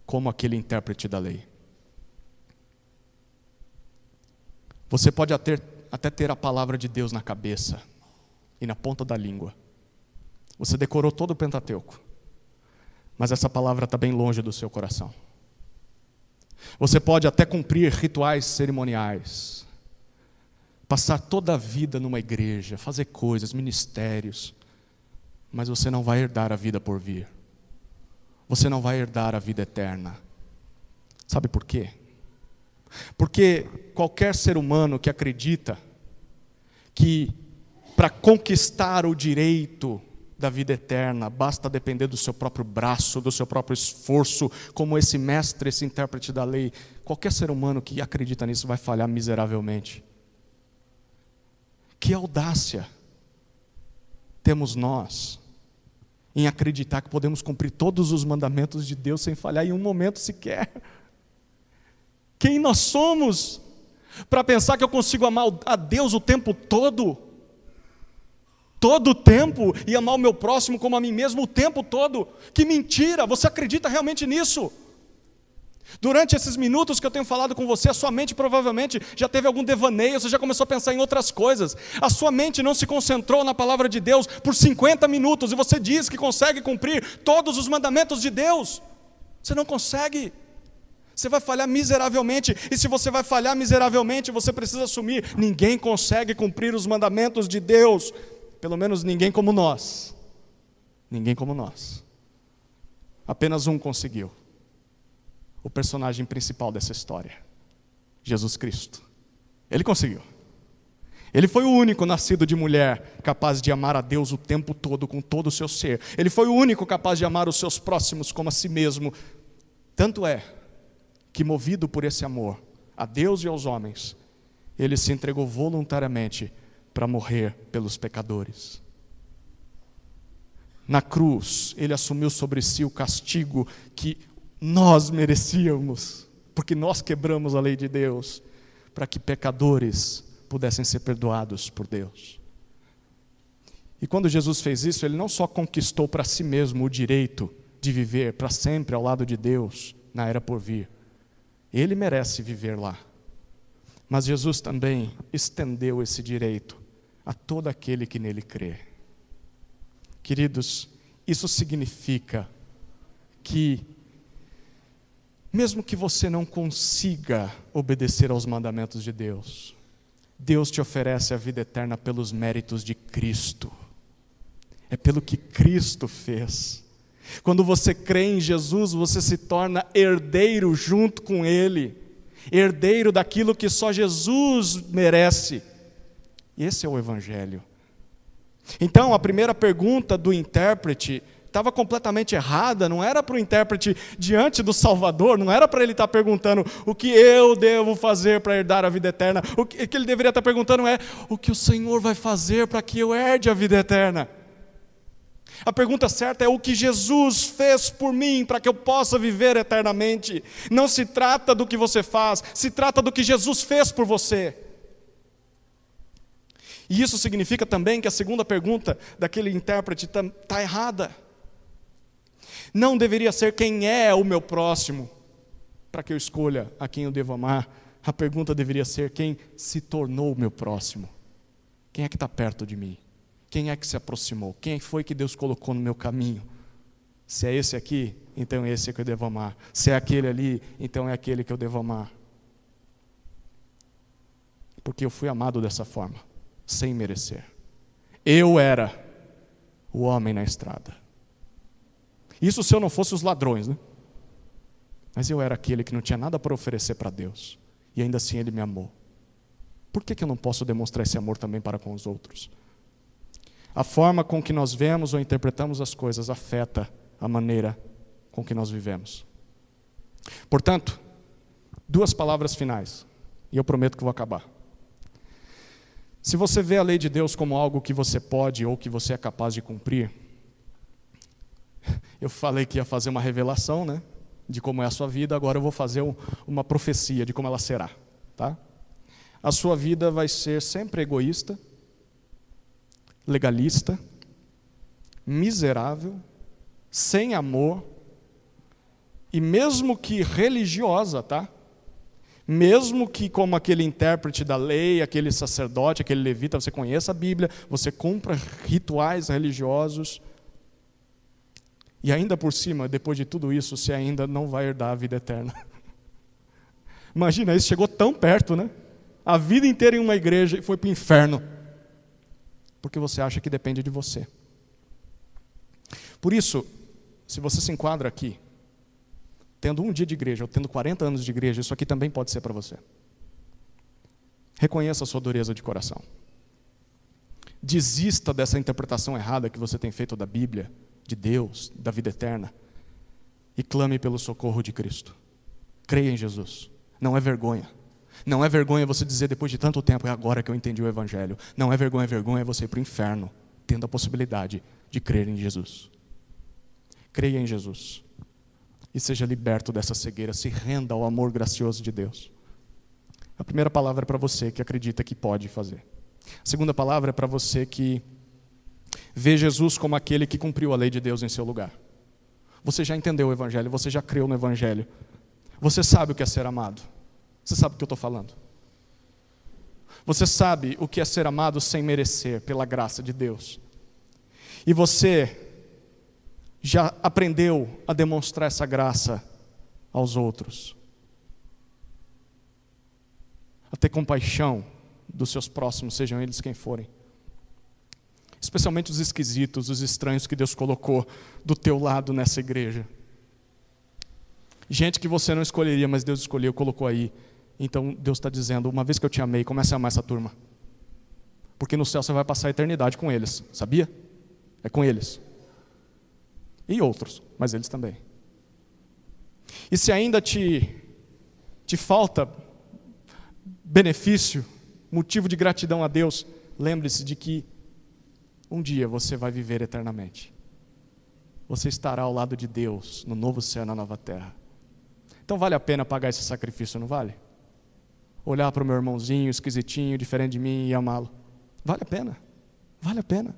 como aquele intérprete da lei. Você pode até ter a palavra de Deus na cabeça e na ponta da língua. Você decorou todo o Pentateuco, mas essa palavra está bem longe do seu coração. Você pode até cumprir rituais cerimoniais, passar toda a vida numa igreja, fazer coisas, ministérios, mas você não vai herdar a vida por vir. Você não vai herdar a vida eterna. Sabe por quê? Porque qualquer ser humano que acredita que para conquistar o direito da vida eterna basta depender do seu próprio braço, do seu próprio esforço, como esse mestre, esse intérprete da lei, qualquer ser humano que acredita nisso vai falhar miseravelmente. Que audácia temos nós em acreditar que podemos cumprir todos os mandamentos de Deus sem falhar em um momento sequer. Quem nós somos para pensar que eu consigo amar a Deus o tempo todo? Todo o tempo, e amar o meu próximo como a mim mesmo o tempo todo? Que mentira! Você acredita realmente nisso? Durante esses minutos que eu tenho falado com você, a sua mente provavelmente já teve algum devaneio, você já começou a pensar em outras coisas. A sua mente não se concentrou na palavra de Deus por 50 minutos, e você diz que consegue cumprir todos os mandamentos de Deus. Você não consegue. Você vai falhar miseravelmente, e se você vai falhar miseravelmente, você precisa assumir: ninguém consegue cumprir os mandamentos de Deus, pelo menos ninguém como nós. Ninguém como nós. Apenas um conseguiu. O personagem principal dessa história, Jesus Cristo. Ele conseguiu. Ele foi o único nascido de mulher capaz de amar a Deus o tempo todo, com todo o seu ser. Ele foi o único capaz de amar os seus próximos como a si mesmo. Tanto é que, movido por esse amor a Deus e aos homens, ele se entregou voluntariamente para morrer pelos pecadores. Na cruz, ele assumiu sobre si o castigo que nós merecíamos, porque nós quebramos a lei de Deus, para que pecadores pudessem ser perdoados por Deus. E quando Jesus fez isso, ele não só conquistou para si mesmo o direito de viver para sempre ao lado de Deus na era por vir. Ele merece viver lá. Mas Jesus também estendeu esse direito a todo aquele que nele crê. Queridos, isso significa que, mesmo que você não consiga obedecer aos mandamentos de Deus, Deus te oferece a vida eterna pelos méritos de Cristo. É pelo que Cristo fez. Quando você crê em Jesus, você se torna herdeiro junto com Ele. Herdeiro daquilo que só Jesus merece. E esse é o Evangelho. Então, a primeira pergunta do intérprete estava completamente errada. Não era para o intérprete diante do Salvador, não era para ele estar perguntando o que eu devo fazer para herdar a vida eterna. O que ele deveria estar perguntando é: o que o Senhor vai fazer para que eu herde a vida eterna? A pergunta certa é: o que Jesus fez por mim para que eu possa viver eternamente? Não se trata do que você faz, se trata do que Jesus fez por você. E isso significa também que a segunda pergunta daquele intérprete está errada. Não deveria ser quem é o meu próximo, para que eu escolha a quem eu devo amar. A pergunta deveria ser: quem se tornou o meu próximo? Quem é que está perto de mim? Quem é que se aproximou? Quem foi que Deus colocou no meu caminho? Se é esse aqui, então é esse que eu devo amar. Se é aquele ali, então é aquele que eu devo amar. Porque eu fui amado dessa forma, sem merecer. Eu era o homem na estrada. Isso se eu não fosse os ladrões, né? Mas eu era aquele que não tinha nada para oferecer para Deus. E ainda assim Ele me amou. Por que eu não posso demonstrar esse amor também para com os outros? A forma com que nós vemos ou interpretamos as coisas afeta a maneira com que nós vivemos. Portanto, 2 palavras finais, e eu prometo que vou acabar. Se você vê a lei de Deus como algo que você pode ou que você é capaz de cumprir, eu falei que ia fazer uma revelação, né, de como é a sua vida, agora eu vou fazer uma profecia de como ela será. Tá? a sua vida vai ser sempre egoísta, legalista, miserável, sem amor, e mesmo que religiosa, tá? Mesmo que como aquele intérprete da lei, aquele sacerdote, aquele levita, você conheça a Bíblia, você cumpra rituais religiosos, e ainda por cima, depois de tudo isso, você ainda não vai herdar a vida eterna. Imagina, isso chegou tão perto, né? A vida inteira em uma igreja e foi para o inferno. Porque você acha que depende de você. Por isso, se você se enquadra aqui, tendo um dia de igreja ou tendo 40 anos de igreja, isso aqui também pode ser para você. Reconheça a sua dureza de coração. Desista dessa interpretação errada que você tem feito da Bíblia, de Deus, da vida eterna, e clame pelo socorro de Cristo. Creia em Jesus. Não é vergonha. Não é vergonha você dizer depois de tanto tempo, é agora que eu entendi o Evangelho. Não é vergonha é você ir para o inferno, tendo a possibilidade de crer em Jesus. Creia em Jesus. E seja liberto dessa cegueira, se renda ao amor gracioso de Deus. A primeira palavra é para você que acredita que pode fazer. A segunda palavra é para você que vê Jesus como aquele que cumpriu a lei de Deus em seu lugar. Você já entendeu o Evangelho, você já creu no Evangelho. Você sabe o que é ser amado. Você sabe o que eu estou falando. Você sabe o que é ser amado sem merecer, pela graça de Deus. E você já aprendeu a demonstrar essa graça aos outros. A ter compaixão dos seus próximos, sejam eles quem forem. Especialmente os esquisitos, os estranhos que Deus colocou do teu lado nessa igreja. Gente que você não escolheria, mas Deus escolheu, colocou aí. Então Deus está dizendo, uma vez que eu te amei, comece a amar essa turma. Porque no céu você vai passar a eternidade com eles, sabia? É com eles. E outros, mas eles também. E se ainda te falta benefício, motivo de gratidão a Deus, lembre-se de que um dia você vai viver eternamente. Você estará ao lado de Deus, no novo céu e na nova terra. Então vale a pena pagar esse sacrifício, não vale? Olhar para o meu irmãozinho, esquisitinho, diferente de mim e amá-lo. Vale a pena. Vale a pena.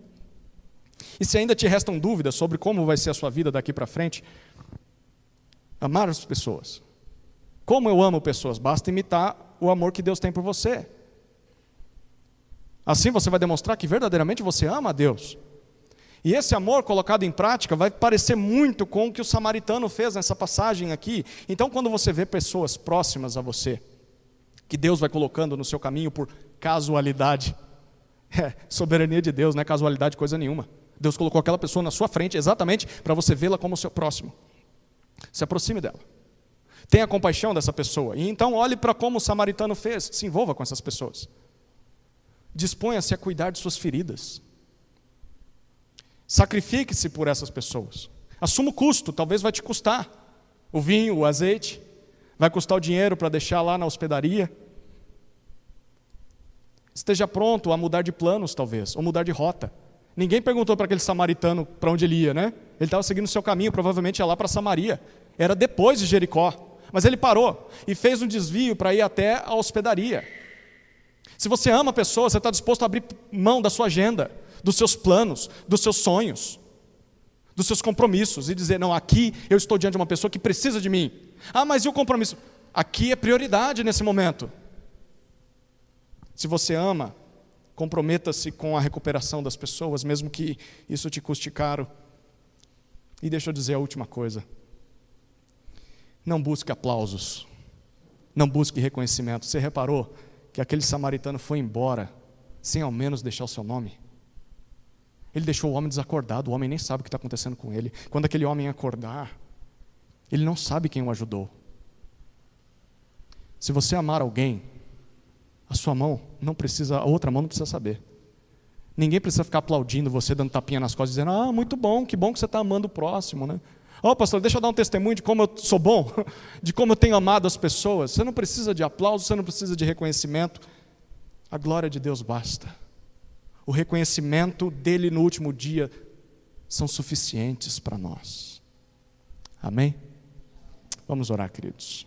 E se ainda te restam dúvidas sobre como vai ser a sua vida daqui para frente, amar as pessoas. Como eu amo pessoas? Basta imitar o amor que Deus tem por você. Assim você vai demonstrar que verdadeiramente você ama a Deus. E esse amor colocado em prática vai parecer muito com o que o samaritano fez nessa passagem aqui. Então, quando você vê pessoas próximas a você, que Deus vai colocando no seu caminho por casualidade, soberania de Deus, não é casualidade coisa nenhuma. Deus colocou aquela pessoa na sua frente exatamente para você vê-la como seu próximo. Se aproxime dela. Tenha compaixão dessa pessoa. E então olhe para como o samaritano fez. Se envolva com essas pessoas. Disponha-se a cuidar de suas feridas. Sacrifique-se por essas pessoas. Assuma o custo, talvez vai te custar. O vinho, o azeite. Vai custar o dinheiro para deixar lá na hospedaria. Esteja pronto a mudar de planos, talvez, ou mudar de rota. Ninguém perguntou para aquele samaritano para onde ele ia, né? Ele estava seguindo o seu caminho, provavelmente ia lá para Samaria. Era depois de Jericó. Mas ele parou e fez um desvio para ir até a hospedaria. Se você ama pessoas, você está disposto a abrir mão da sua agenda, dos seus planos, dos seus sonhos, dos seus compromissos e dizer, não, aqui eu estou diante de uma pessoa que precisa de mim. Ah, mas e o compromisso? Aqui é prioridade nesse momento. Se você ama, comprometa-se com a recuperação das pessoas, mesmo que isso te custe caro. E deixa eu dizer a última coisa. Não busque aplausos. Não busque reconhecimento. Você reparou que aquele samaritano foi embora sem ao menos deixar o seu nome? Ele deixou o homem desacordado. O homem nem sabe o que está acontecendo com ele. Quando aquele homem acordar, ele não sabe quem o ajudou. Se você amar alguém, a sua mão não precisa, a outra mão não precisa saber. Ninguém precisa ficar aplaudindo você, dando tapinha nas costas, dizendo, ah, muito bom, que bom que você está amando o próximo, né? Ó, pastor, deixa eu dar um testemunho de como eu sou bom, de como eu tenho amado as pessoas. Você não precisa de aplauso, você não precisa de reconhecimento. A glória de Deus basta. O reconhecimento dele no último dia são suficientes para nós. Amém? Vamos orar, queridos.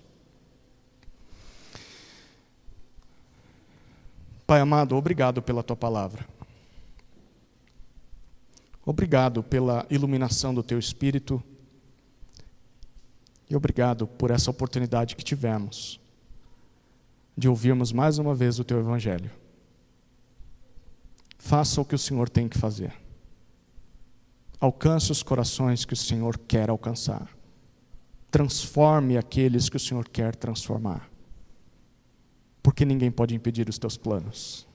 Pai amado, obrigado pela tua palavra. Obrigado pela iluminação do teu Espírito. E obrigado por essa oportunidade que tivemos de ouvirmos mais uma vez o teu Evangelho. Faça o que o Senhor tem que fazer. Alcance os corações que o Senhor quer alcançar. Transforme aqueles que o Senhor quer transformar. Porque ninguém pode impedir os teus planos.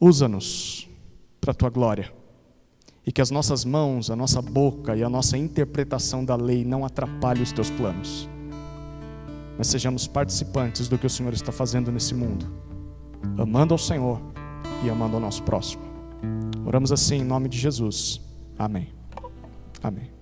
Usa-nos para a tua glória. E que as nossas mãos, a nossa boca e a nossa interpretação da lei não atrapalhem os teus planos. Mas sejamos participantes do que o Senhor está fazendo nesse mundo. Amando ao Senhor e amando ao nosso próximo. Oramos assim em nome de Jesus. Amém. Amém.